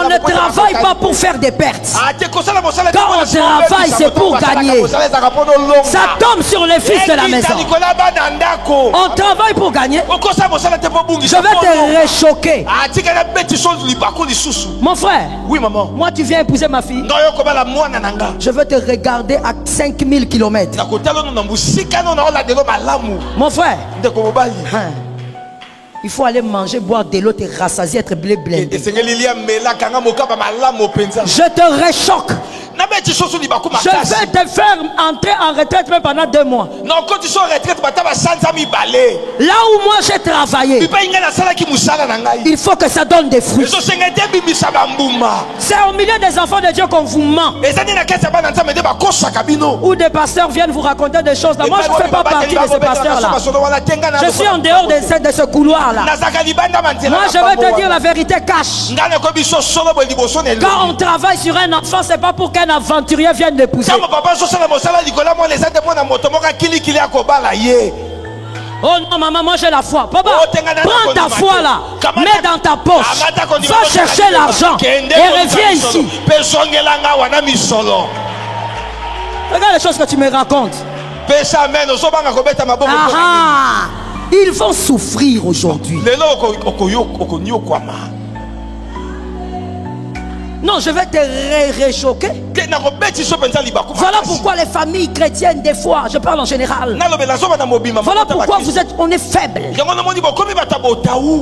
ne travaille pas pour faire des pertes. Quand on travaille, c'est pour gagner. Ça tombe sur les fils de la maison. On travaille pour gagner. Je vais te réchoquer. Mon frère, oui, maman. Moi tu viens épouser ma fille, je veux te regarder à 5000 km. Mon frère, il faut aller manger, boire de l'eau, te rassasier, être blindé. Je te réchoque. Je vais te faire entrer en retraite même pendant 2 mois. Là où moi j'ai travaillé, il faut que ça donne des fruits. C'est au milieu des enfants de Dieu qu'on vous ment. Ou des pasteurs viennent vous raconter des choses. Moi je ne fais pas partie de ces pasteurs là. Je suis en dehors de ce couloir là. Moi je vais te dire la vérité cash. Quand on travaille sur un enfant, c'est pas pour qu'un qu'un aventurier vienne l'épouser. Oh non, maman, moi j'ai la foi. Papa, prends ta foi là, mets dans ta poche, va chercher l'argent et reviens ici. Regarde les choses que tu me racontes. Ah, ils vont souffrir aujourd'hui. Non, je vais te réchoquer. Voilà pourquoi les familles chrétiennes, des fois, je parle en général. Voilà pourquoi on est faible.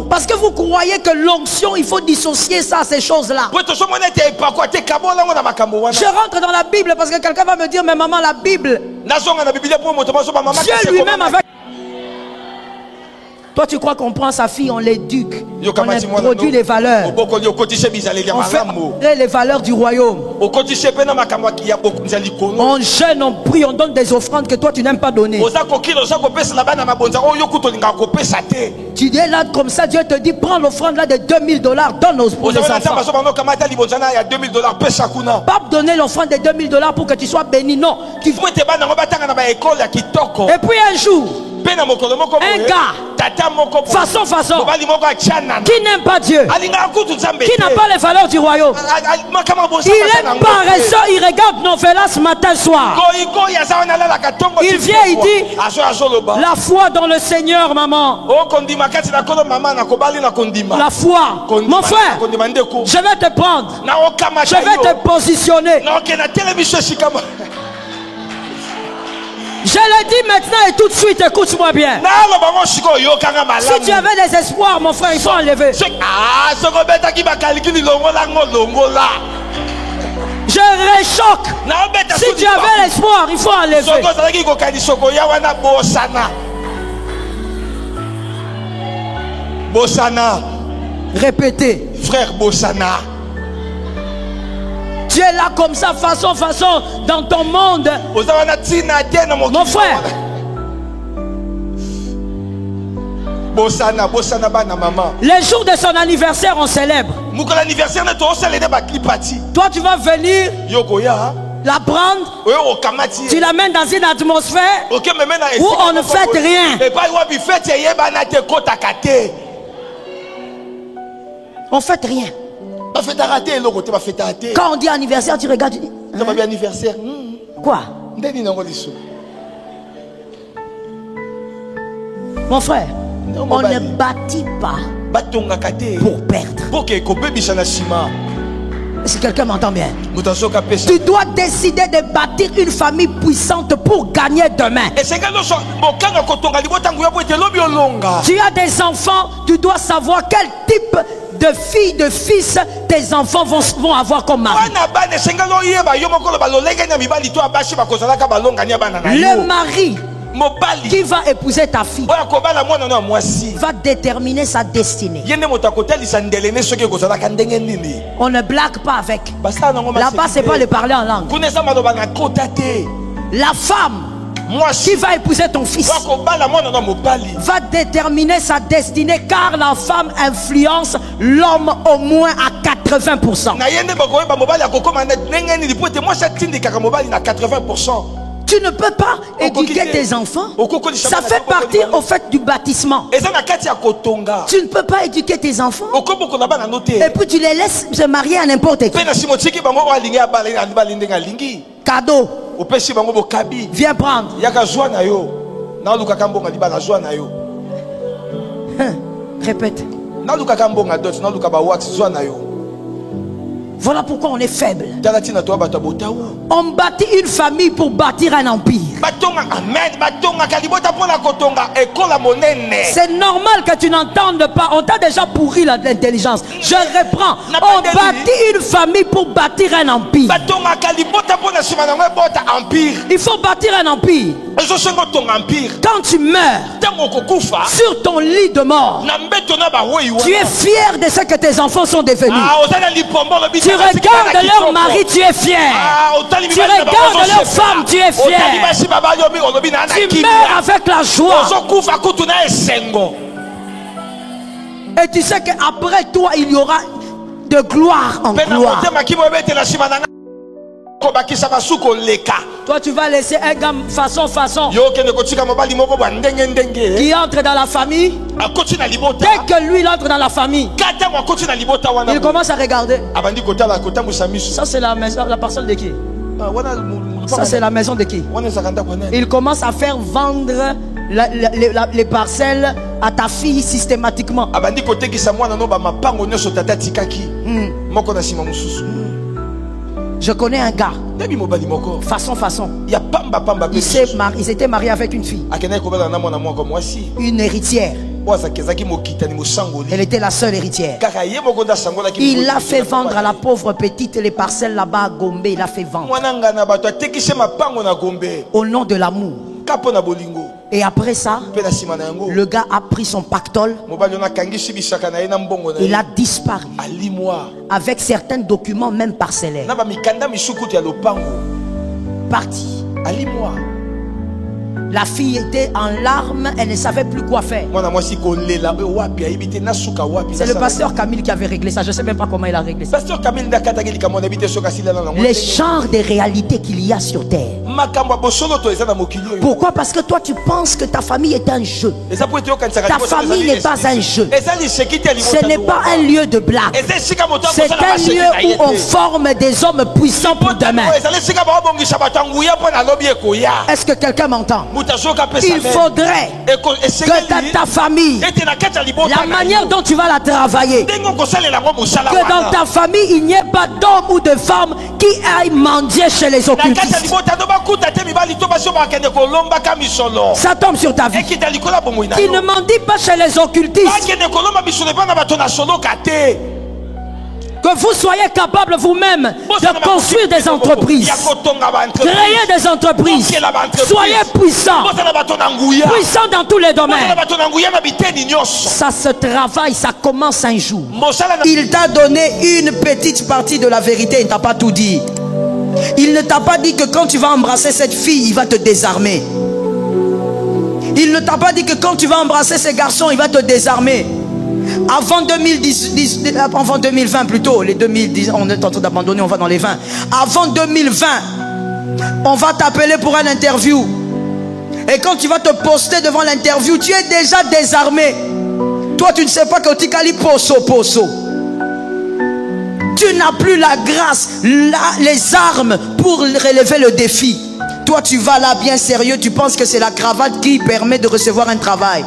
Parce que vous croyez que l'onction, il faut dissocier ça, ces choses-là. Je rentre dans la Bible parce que quelqu'un va me dire, mais maman, la Bible, Dieu lui-même avec... Toi, tu crois qu'on prend sa fille, on l'éduque, on introduit les valeurs, on fait les valeurs du royaume. On jeûne, on prie, on donne des offrandes que toi tu n'aimes pas donner. Tu es là comme ça, Dieu te dit, prends l'offrande là de $2000, donne aux enfants. Pas donner l'offrande de $2000 pour que tu sois béni, non. Et puis un jour, un gars, façon, qui n'aime pas Dieu, qui n'a pas les valeurs du royaume, il est paresseux, il regarde Novelas matin soir. Il vient, il dit, la foi dans le Seigneur, maman. La foi, mon frère, je vais te prendre, je vais te positionner. Je le dis maintenant et tout de suite, écoute-moi bien. Si tu avais des espoirs, mon frère, il faut enlever. Je réchoque. Si tu avais l'espoir, il faut enlever. Bossana. Répétez. Frère Bossana. Tu es là comme ça, façon, dans ton monde. Mon frère. Les jours de son anniversaire, on célèbre. Toi, tu vas venir la prendre. Tu l'amènes dans une atmosphère où on ne fête rien. On ne fête rien. Quand on dit anniversaire, tu regardes, tu dis anniversaire. Quoi? Mon frère, on ne bâtit pas pour perdre. Si quelqu'un m'entend bien, tu dois décider de bâtir une famille puissante pour gagner demain. Tu as des enfants, tu dois savoir quel type de fille, de fils tes enfants vont avoir comme mari. Le mari qui va épouser ta fille va déterminer sa destinée. On ne blague pas avec. Là-bas, c'est pas le parler en langue. La femme qui va épouser ton fils va déterminer sa destinée, car la femme influence l'homme au moins à 80%. Tu ne peux pas éduquer tes enfants. Ça fait partie au fait du bâtissement. Tu ne peux pas éduquer tes enfants et puis tu les laisses se marier à n'importe qui. Cadeau. Viens prendre. Répète. Voilà pourquoi on est faible. On bâtit une famille pour bâtir un empire. C'est normal que tu n'entendes pas. On t'a déjà pourri l'intelligence. Je reprends. On bâtit une famille pour bâtir un empire. Il faut bâtir un empire. Quand tu meurs sur ton lit de mort, tu es fier de ce que tes enfants sont devenus. Tu regardes leur mari, tu es fier. Tu regardes leur femme, tu es fier. Tu meurs avec la joie. Et tu sais qu'après toi, il y aura de gloire en gloire. Toi, tu vas laisser un gars façon qui entre dans la famille. Dès que lui il entre dans la famille, il commence à regarder. Ça c'est la maison, la personne de qui? Ça c'est la maison de qui? Il commence à faire vendre les parcelles à ta fille systématiquement. Je connais un gars. Façon. Ils étaient mariés avec une fille. Une héritière. Elle était la seule héritière. Il l'a fait vendre à la pauvre petite les parcelles là-bas à Gombe. Il l'a fait vendre. Au nom de l'amour. Et après ça, le gars a pris son pactole. Il a disparu. Avec certains documents même parcellaires. Parti. La fille était en larmes, elle ne savait plus quoi faire. C'est le pasteur Camille qui avait réglé ça. Je ne sais même pas comment il a réglé ça. Les genres de réalités qu'il y a sur terre. Pourquoi? Parce que toi tu penses que ta famille est un jeu. Ta famille n'est pas un jeu. Ce n'est pas un lieu de blague. C'est un lieu où on forme des hommes puissants pour demain. Est-ce que quelqu'un m'entend? Il faudrait que dans ta famille, la manière dont tu vas la travailler, que dans ta famille il n'y ait pas d'homme ou de femme qui aille mendier chez les occultistes. Ça tombe sur ta vie. Qui ne mendie pas chez les occultistes. Que vous soyez capable vous-même de construire des entreprises, créer des entreprises. Soyez puissants, puissants dans tous les domaines. Ça se travaille, ça commence un jour. Il t'a donné une petite partie de la vérité, il ne t'a pas tout dit. Il ne t'a pas dit que quand tu vas embrasser cette fille, il va te désarmer. Il ne t'a pas dit que quand tu vas embrasser ces garçons, il va te désarmer. Avant 2020 plutôt, les 2010, on est en train d'abandonner, on va dans les 20. Avant 2020, on va t'appeler pour une interview. Et quand tu vas te poster devant l'interview, tu es déjà désarmé. Toi, tu ne sais pas que tu cali poso. Tu n'as plus la grâce, les armes pour relever le défi. Toi, tu vas là bien sérieux, tu penses que c'est la cravate qui permet de recevoir un travail.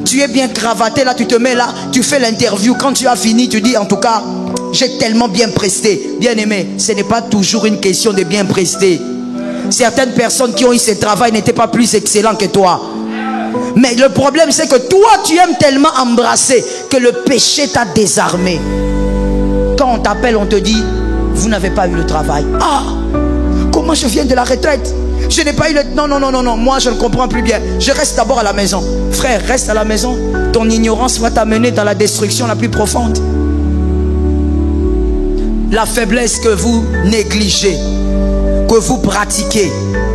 Tu es bien cravaté, là tu te mets là, tu fais l'interview. Quand tu as fini, tu dis en tout cas, j'ai tellement bien presté. Bien aimé, ce n'est pas toujours une question de bien prester. Certaines personnes qui ont eu ce travail n'étaient pas plus excellents que toi. Mais le problème c'est que toi tu aimes tellement embrasser que le péché t'a désarmé. Quand on t'appelle, on te dit, vous n'avez pas eu le travail. Ah, comment je viens de la retraite? Je n'ai pas eu le... Non, moi je ne comprends plus bien. Je reste d'abord à la maison. Frère, reste à la maison. Ton ignorance va t'amener dans la destruction la plus profonde. La faiblesse que vous négligez, que vous pratiquez,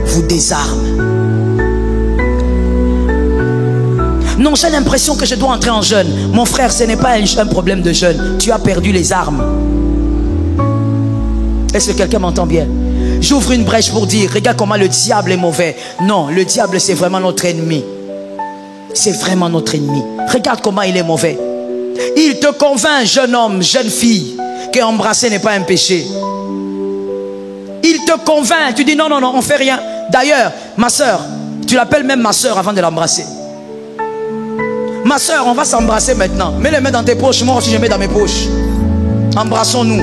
vous désarme. Non, j'ai l'impression que je dois entrer en jeûne. Mon frère, ce n'est pas un problème de jeûne. Tu as perdu les armes. Est-ce que quelqu'un m'entend bien? J'ouvre une brèche pour dire, regarde comment le diable est mauvais. Non, le diable c'est vraiment notre ennemi. C'est vraiment notre ennemi. Regarde comment il est mauvais. Il te convainc, jeune homme, jeune fille, qu'embrasser n'est pas un péché. Il te convainc, tu dis non, on fait rien. D'ailleurs, ma soeur, tu l'appelles même ma soeur avant de l'embrasser. Ma soeur, on va s'embrasser maintenant. Mets les mains dans tes poches, moi aussi je mets dans mes poches. Embrassons-nous.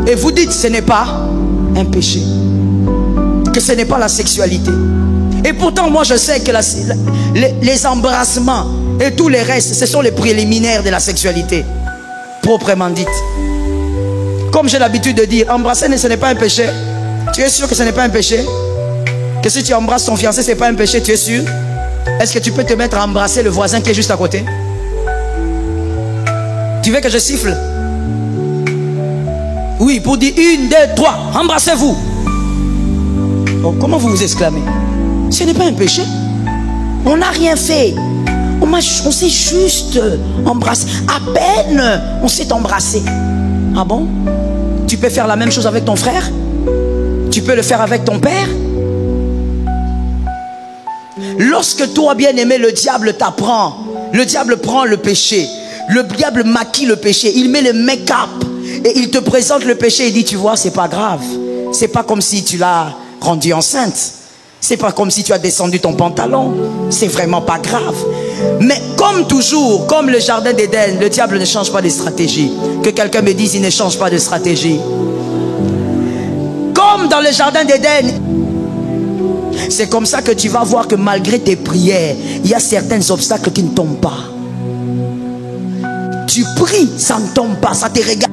Et vous dites ce n'est pas un péché, que ce n'est pas la sexualité. Et pourtant moi je sais que les embrassements et tous les restes, ce sont les préliminaires de la sexualité proprement dite. Comme j'ai l'habitude de dire, embrasser ce n'est pas un péché. Tu es sûr que ce n'est pas un péché? Que si tu embrasses ton fiancé, ce n'est pas un péché, tu es sûr? Est-ce que tu peux te mettre à embrasser le voisin qui est juste à côté? Tu veux que je siffle? Oui, pour dire 1, 2, 3, embrassez-vous. Oh, comment vous vous exclamez? Ce n'est pas un péché. On n'a rien fait. On s'est juste embrassé. À peine on s'est embrassé. Ah bon? Tu peux faire la même chose avec ton frère. Tu peux le faire avec ton père. Lorsque toi, bien-aimé, le diable t'apprend, le diable prend le péché, le diable maquille le péché, il met le make-up et il te présente le péché et dit, tu vois, c'est pas grave. C'est pas comme si tu l'as rendu enceinte. C'est pas comme si tu as descendu ton pantalon. C'est vraiment pas grave. Mais comme toujours, comme le jardin d'Éden, le diable ne change pas de stratégie. Que quelqu'un me dise, il ne change pas de stratégie. Comme dans le jardin d'Éden, c'est comme ça que tu vas voir que malgré tes prières, il y a certains obstacles qui ne tombent pas. Tu pries, ça ne tombe pas, ça te regarde.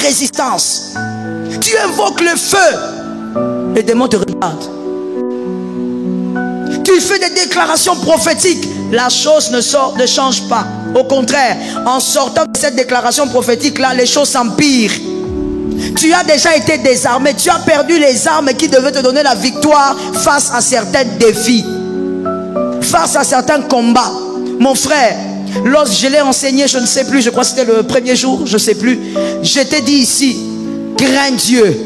Résistance. Tu invoques le feu. Les démons te regardent. Tu fais des déclarations prophétiques. La chose ne change pas. Au contraire, en sortant de cette déclaration prophétique-là, les choses s'empirent. Tu as déjà été désarmé. Tu as perdu les armes qui devaient te donner la victoire face à certains défis, face à certains combats. Mon frère, lorsque je l'ai enseigné, je ne sais plus, je crois que c'était le premier jour, je ne sais plus. Je t'ai dit ici, crains Dieu.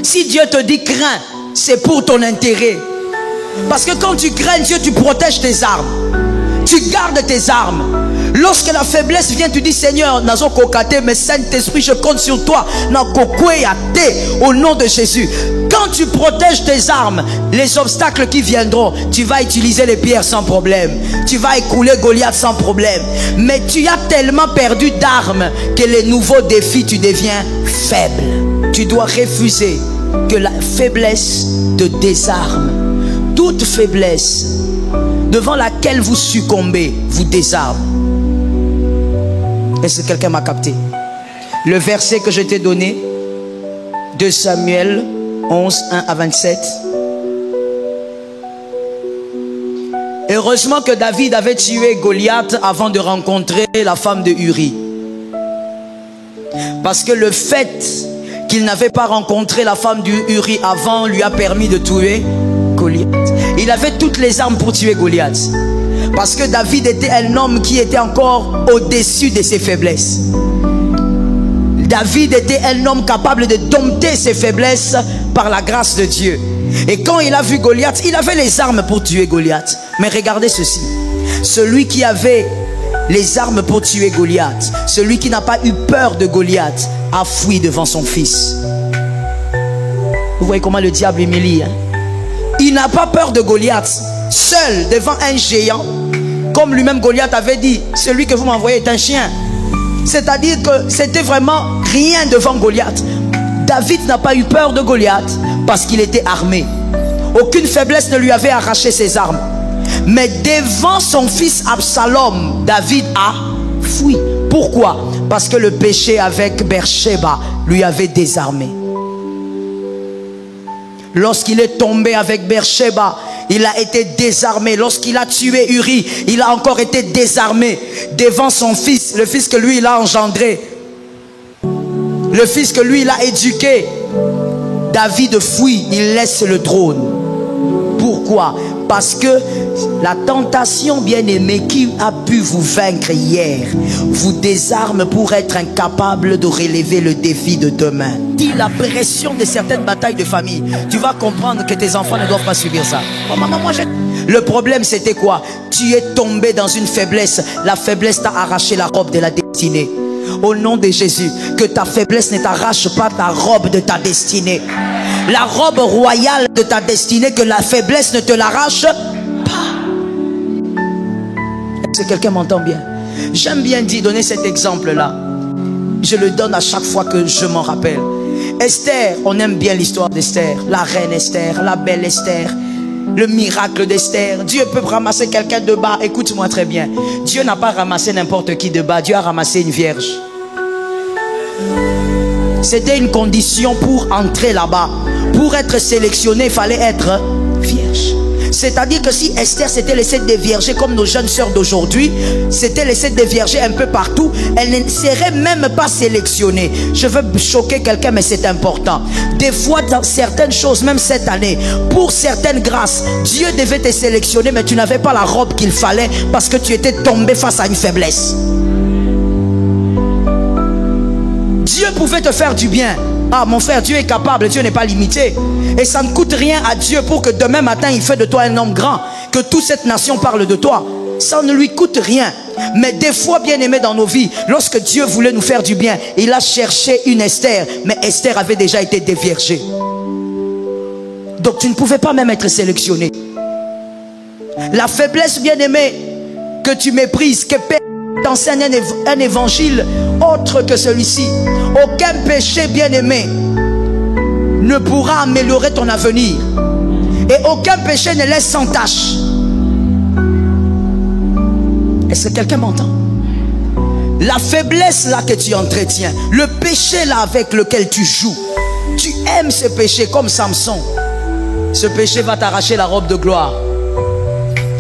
Si Dieu te dit crains, c'est pour ton intérêt. Parce que quand tu crains Dieu, tu protèges tes armes. Tu gardes tes armes. Lorsque la faiblesse vient, tu dis Seigneur, nazo kokate, mais Saint-Esprit, je compte sur toi. Au nom de Jésus. Quand tu protèges tes armes, les obstacles qui viendront, tu vas utiliser les pierres sans problème. Tu vas écouler Goliath sans problème. Mais tu as tellement perdu d'armes que les nouveaux défis, tu deviens faible. Tu dois refuser que la faiblesse te désarme. Toute faiblesse devant laquelle vous succombez vous désarme. Est-ce que quelqu'un m'a capté? Le verset que je t'ai donné, 2 Samuel 11, 1 à 27. Heureusement que David avait tué Goliath avant de rencontrer la femme de Uri. Parce que le fait qu'il n'avait pas rencontré la femme de Uri avant lui a permis de tuer Goliath. Il avait toutes les armes pour tuer Goliath. Parce que David était un homme qui était encore au-dessus de ses faiblesses. David était un homme capable de dompter ses faiblesses par la grâce de Dieu. Et quand il a vu Goliath, il avait les armes pour tuer Goliath. Mais regardez ceci. Celui qui avait les armes pour tuer Goliath, celui qui n'a pas eu peur de Goliath, a fui devant son fils. Vous voyez comment le diable humilie, hein? Il n'a pas peur de Goliath. Seul devant un géant, comme lui-même Goliath avait dit, celui que vous m'envoyez est un chien. C'est-à-dire que c'était vraiment rien devant Goliath. David n'a pas eu peur de Goliath parce qu'il était armé. Aucune faiblesse ne lui avait arraché ses armes. Mais devant son fils Absalom, David a fui. Pourquoi? Parce que le péché avec Bersheba lui avait désarmé. Lorsqu'il est tombé avec Bersheba, il a été désarmé. Lorsqu'il a tué Uri, il a encore été désarmé devant son fils, le fils que lui il a engendré, le fils que lui il a éduqué. David fuit, il laisse le trône. Pourquoi? Parce que la tentation, bien-aimée, qui a pu vous vaincre hier, vous désarme pour être incapable de relever le défi de demain. Dis la pression de certaines batailles de famille, tu vas comprendre que tes enfants ne doivent pas subir ça. Oh, maman, moi le problème c'était quoi? Tu es tombé dans une faiblesse. La faiblesse t'a arraché la robe de la destinée. Au nom de Jésus, que ta faiblesse ne t'arrache pas ta robe de ta destinée. La robe royale de ta destinée, que la faiblesse ne te l'arrache pas. Est-ce que quelqu'un m'entend bien? J'aime bien donner cet exemple-là. Je le donne à chaque fois que je m'en rappelle. Esther, on aime bien l'histoire d'Esther. La reine Esther, la belle Esther, le miracle d'Esther. Dieu peut ramasser quelqu'un de bas. Écoute-moi très bien. Dieu n'a pas ramassé n'importe qui de bas. Dieu a ramassé une vierge. C'était une condition pour entrer là-bas. Pour être sélectionné, il fallait être vierge. C'est-à-dire que si Esther s'était laissée dévierger comme nos jeunes sœurs d'aujourd'hui, s'était laissée dévierger un peu partout, elle ne serait même pas sélectionnée. Je veux choquer quelqu'un, mais c'est important. Des fois, dans certaines choses, même cette année, pour certaines grâces, Dieu devait te sélectionner, mais tu n'avais pas la robe qu'il fallait parce que tu étais tombé face à une faiblesse. Dieu pouvait pouvait te faire du bien. Ah mon frère, Dieu est capable, Dieu n'est pas limité. Et ça ne coûte rien à Dieu pour que demain matin il fait de toi un homme grand, que toute cette nation parle de toi. Ça ne lui coûte rien. Mais des fois, bien aimé, dans nos vies, lorsque Dieu voulait nous faire du bien, il a cherché une Esther, mais Esther avait déjà été déviergée. Donc tu ne pouvais pas même être sélectionné. La faiblesse, bien aimé, que tu méprises, que t'enseigne un évangile autre que celui-ci. Aucun péché, bien aimé, ne pourra améliorer ton avenir. Et aucun péché ne laisse sans tâche. Est-ce que quelqu'un m'entend? La faiblesse là que tu entretiens, le péché là avec lequel tu joues, tu aimes ce péché comme Samson. Ce péché va t'arracher la robe de gloire.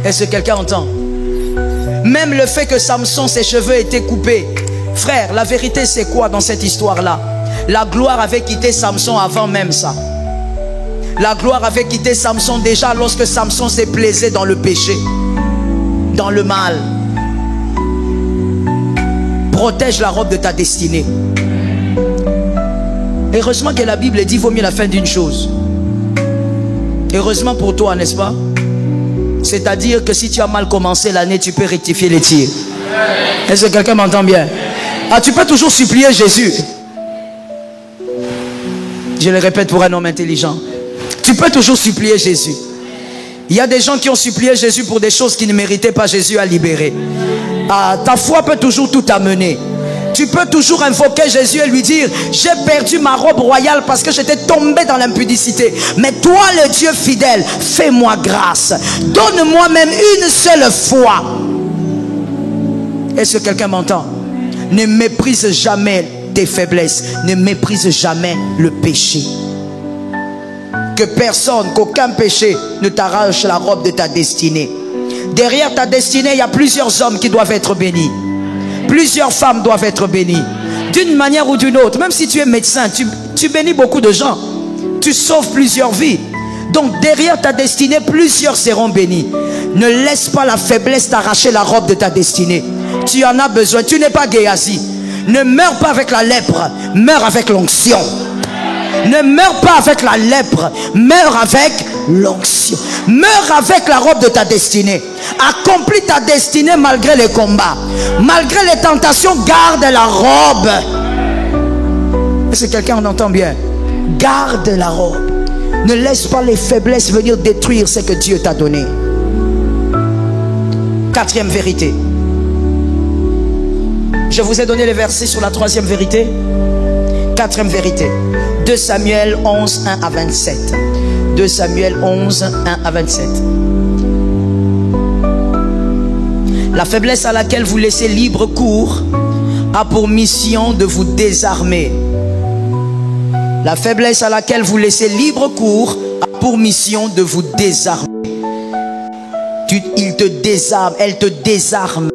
Est-ce que quelqu'un entend? Même le fait que Samson, ses cheveux étaient coupés. Frère, la vérité c'est quoi dans cette histoire-là? La gloire avait quitté Samson avant même ça. La gloire avait quitté Samson déjà lorsque Samson s'est plaisé dans le péché, dans le mal. Protège la robe de ta destinée. Heureusement que la Bible dit vaut mieux la fin d'une chose. Heureusement pour toi, n'est-ce pas? C'est-à-dire que si tu as mal commencé l'année, tu peux rectifier les tirs. Est-ce que quelqu'un m'entend bien? Ah, tu peux toujours supplier Jésus. Je le répète pour un homme intelligent. Tu peux toujours supplier Jésus. Il y a des gens qui ont supplié Jésus pour des choses qui ne méritaient pas. Jésus à libérer. Ah, ta foi peut toujours tout amener. Tu peux toujours invoquer Jésus et lui dire: j'ai perdu ma robe royale parce que j'étais tombé dans l'impudicité. Mais toi, le Dieu fidèle, fais-moi grâce. Donne-moi même une seule fois. Est-ce que quelqu'un m'entend? Ne méprise jamais tes faiblesses. Ne méprise jamais le péché. Que personne, qu'aucun péché ne t'arrache la robe de ta destinée. Derrière ta destinée, il y a plusieurs hommes qui doivent être bénis. Plusieurs femmes doivent être bénies. D'une manière ou d'une autre. Même si tu es médecin, tu bénis beaucoup de gens. Tu sauves plusieurs vies. Donc derrière ta destinée, plusieurs seront bénis. Ne laisse pas la faiblesse t'arracher la robe de ta destinée. Tu en as besoin. Tu n'es pas Géasi. Ne meurs pas avec la lèpre. Meurs avec l'onction. Ne meurs pas avec la lèpre. Meurs avec l'onction. Meurs avec la robe de ta destinée. Accomplis ta destinée malgré les combats. Malgré les tentations, garde la robe. Est-ce que quelqu'un en entend bien? Garde la robe. Ne laisse pas les faiblesses venir détruire ce que Dieu t'a donné. Quatrième vérité. Je vous ai donné les versets sur la troisième vérité. Quatrième vérité. 2 Samuel 11, 1 à 27. 2 Samuel 11, 1 à 27. La faiblesse à laquelle vous laissez libre cours a pour mission de vous désarmer. La faiblesse à laquelle vous laissez libre cours a pour mission de vous désarmer. Il te désarme, elle te désarme.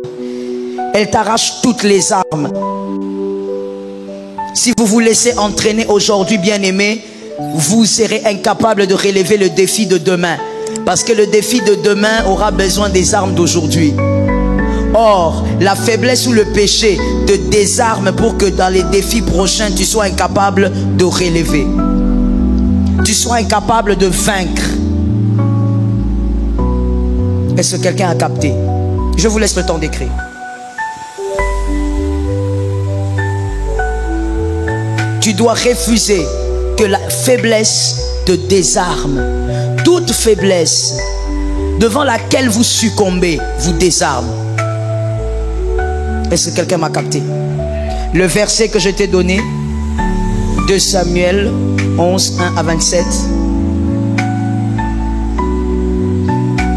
Elle t'arrache toutes les armes. Si vous vous laissez entraîner aujourd'hui, bien-aimés, vous serez incapable de relever le défi de demain. Parce que le défi de demain aura besoin des armes d'aujourd'hui. Or, la faiblesse ou le péché te désarme pour que dans les défis prochains, tu sois incapable de relever. Tu sois incapable de vaincre. Est-ce que quelqu'un a capté? Je vous laisse le temps d'écrire. Tu dois refuser que la faiblesse te désarme. Toute faiblesse devant laquelle vous succombez vous désarme. Est-ce que quelqu'un m'a capté? Le verset que je t'ai donné, 2 Samuel 11, 1 à 27.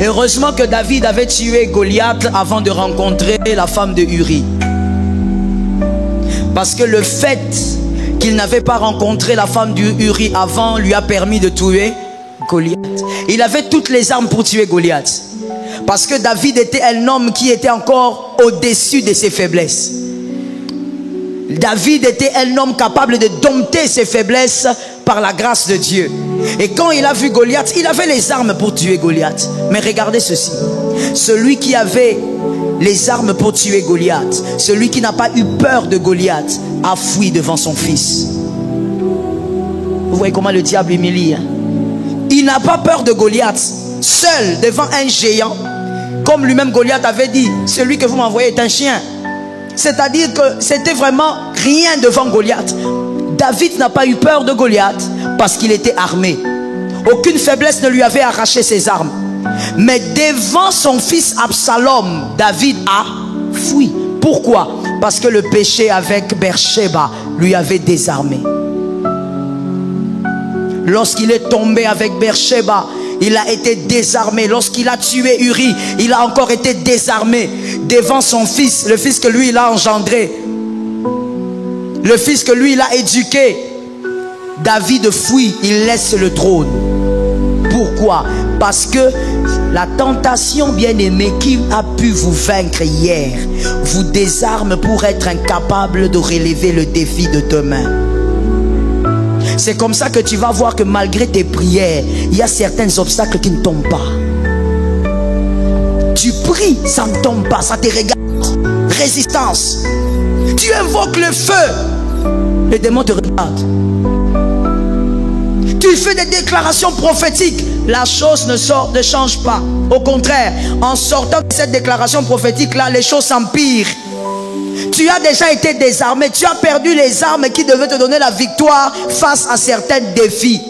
Heureusement que David avait tué Goliath avant de rencontrer la femme de Uri. Parce que le fait qu'il n'avait pas rencontré la femme du Uri avant lui a permis de tuer Goliath. Il avait toutes les armes pour tuer Goliath. Parce que David était un homme qui était encore au-dessus de ses faiblesses. David était un homme capable de dompter ses faiblesses par la grâce de Dieu. Et quand il a vu Goliath, il avait les armes pour tuer Goliath. Mais regardez ceci. Celui qui avait les armes pour tuer Goliath. Celui qui n'a pas eu peur de Goliath a fui devant son fils. Vous voyez comment le diable humilie, hein? Il n'a pas peur de Goliath. Seul devant un géant, comme lui-même Goliath avait dit, celui que vous m'envoyez est un chien. C'est-à-dire que c'était vraiment rien devant Goliath. David n'a pas eu peur de Goliath parce qu'il était armé. Aucune faiblesse ne lui avait arraché ses armes. Mais devant son fils Absalom, David a fui. Pourquoi? Parce que le péché avec Beersheba lui avait désarmé. Lorsqu'il est tombé avec Beersheba, il a été désarmé. Lorsqu'il a tué Uri, il a encore été désarmé devant son fils, le fils que lui il a engendré, le fils que lui il a éduqué. David fuit, il laisse le trône. Pourquoi? Parce que la tentation, bien-aimée, qui a pu vous vaincre hier, vous désarme pour être incapable de relever le défi de demain. C'est comme ça que tu vas voir que malgré tes prières, il y a certains obstacles qui ne tombent pas. Tu pries, ça ne tombe pas, ça te regarde. Résistance. Tu invoques le feu, les démons te regardent. Tu fais des déclarations prophétiques, la chose ne change pas. Au contraire, en sortant de cette déclaration prophétique là, les choses s'empirent. Tu as déjà été désarmé, tu as perdu les armes qui devaient te donner la victoire face à certains défis,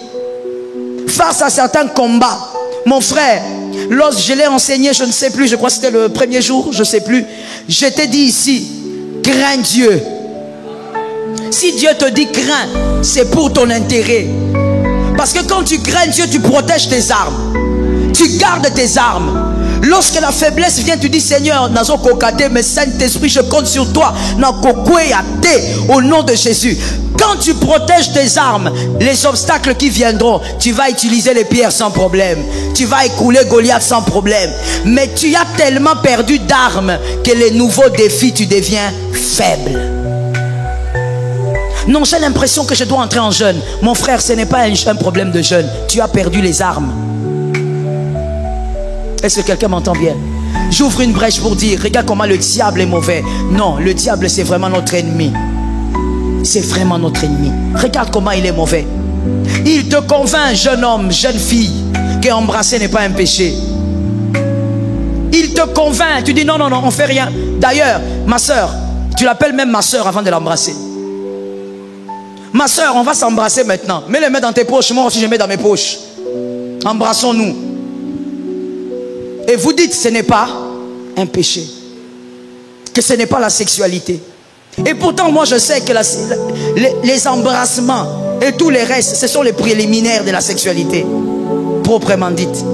face à certains combats. Mon frère, lorsque je l'ai enseigné, je ne sais plus, je crois que c'était le premier jour, je ne sais plus, je t'ai dit ici, crains Dieu. Si Dieu te dit crains, c'est pour ton intérêt. Parce que quand tu crains Dieu, tu protèges tes armes. Tu gardes tes armes. Lorsque la faiblesse vient, tu dis Seigneur, mais Saint-Esprit, je compte sur toi. Au nom de Jésus. Quand tu protèges tes armes, les obstacles qui viendront, tu vas utiliser les pierres sans problème. Tu vas écouler Goliath sans problème. Mais tu as tellement perdu d'armes que les nouveaux défis, tu deviens faible. Non, j'ai l'impression que je dois entrer en jeûne. Mon frère, ce n'est pas un problème de jeûne. Tu as perdu les armes. Est-ce que quelqu'un m'entend bien? J'ouvre une brèche pour dire, regarde comment le diable est mauvais. Non, le diable c'est vraiment notre ennemi. C'est vraiment notre ennemi. Regarde comment il est mauvais. Il te convainc, jeune homme, jeune fille, qu'embrasser n'est pas un péché. Il te convainc, tu dis non, non, non, on fait rien. D'ailleurs, ma soeur, tu l'appelles même ma soeur avant de l'embrasser. Ma soeur, on va s'embrasser maintenant. Mets les mains dans tes poches, moi aussi je mets dans mes poches. Embrassons-nous. Et vous dites ce n'est pas un péché, que ce n'est pas la sexualité. Et pourtant moi je sais que les embrassements et tous les restes, ce sont les préliminaires de la sexualité, proprement dite.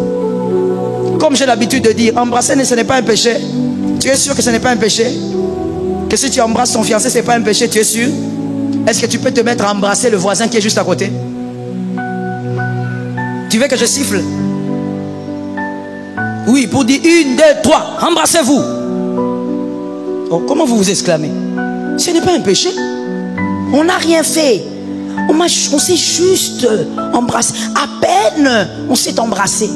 Comme j'ai l'habitude de dire, embrasser ce n'est pas un péché. Tu es sûr que ce n'est pas un péché? Que si tu embrasses ton fiancé, ce n'est pas un péché, tu es sûr? Est-ce que tu peux te mettre à embrasser le voisin qui est juste à côté? Tu veux que je siffle? Oui, pour dire 1, 2, 3, embrassez-vous. Oh, comment vous vous exclamez? Ce n'est pas un péché. On n'a rien fait. On s'est juste embrassé. À peine on s'est embrassé.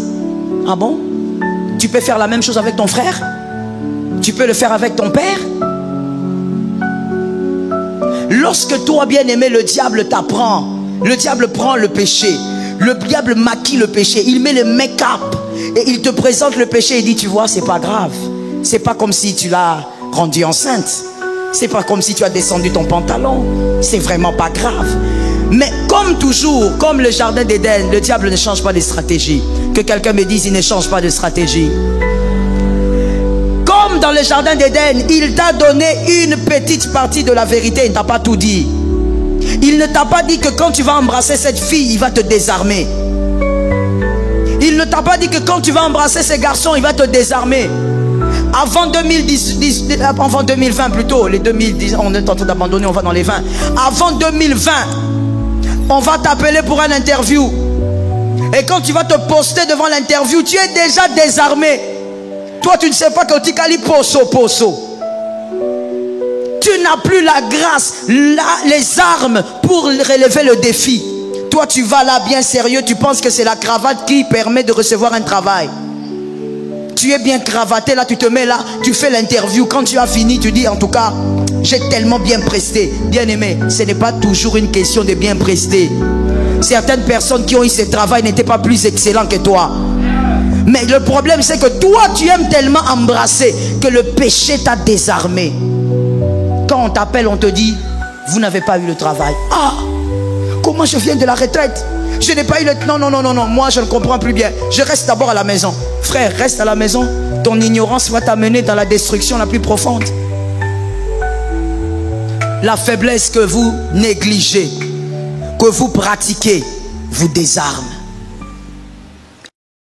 Ah bon? Tu peux faire la même chose avec ton frère? Tu peux le faire avec ton père? Lorsque toi, bien-aimé, le diable t'apprend, le diable prend le péché, le diable maquille le péché, il met le make-up et il te présente le péché et dit, tu vois, c'est pas grave. C'est pas comme si tu l'as rendu enceinte. C'est pas comme si tu as descendu ton pantalon. C'est vraiment pas grave. Mais comme toujours, comme le jardin d'Éden, le diable ne change pas de stratégie. Que quelqu'un me dise, il ne change pas de stratégie. Comme dans le jardin d'Éden, il t'a donné une petite partie de la vérité, il ne t'a pas tout dit. Il ne t'a pas dit que quand tu vas embrasser cette fille, il va te désarmer. Il ne t'a pas dit que quand tu vas embrasser ce garçon, il va te désarmer. Avant 2020 plutôt, les 2010, on est en train d'abandonner, on va dans les 20. Avant 2020, on va t'appeler pour une interview. Et quand tu vas te poster devant l'interview, tu es déjà désarmé. Toi, tu ne sais pas que tu cali poso. Tu n'as plus la grâce, les armes pour relever le défi. Toi, tu vas là bien sérieux, tu penses que c'est la cravate qui permet de recevoir un travail. Tu es bien cravaté, là, tu te mets là, tu fais l'interview. Quand tu as fini, tu dis, en tout cas, j'ai tellement bien presté. Bien aimé, ce n'est pas toujours une question de bien prester. Certaines personnes qui ont eu ce travail n'étaient pas plus excellents que toi. Mais le problème, c'est que toi, tu aimes tellement embrasser que le péché t'a désarmé. Quand on t'appelle, on te dit, vous n'avez pas eu le travail. Ah, comment je viens de la retraite? Je n'ai pas eu le... Non, non, non, non, non, moi je ne comprends plus bien. Je reste d'abord à la maison. Frère, reste à la maison. Ton ignorance va t'amener dans la destruction la plus profonde. La faiblesse que vous négligez, que vous pratiquez, vous désarme.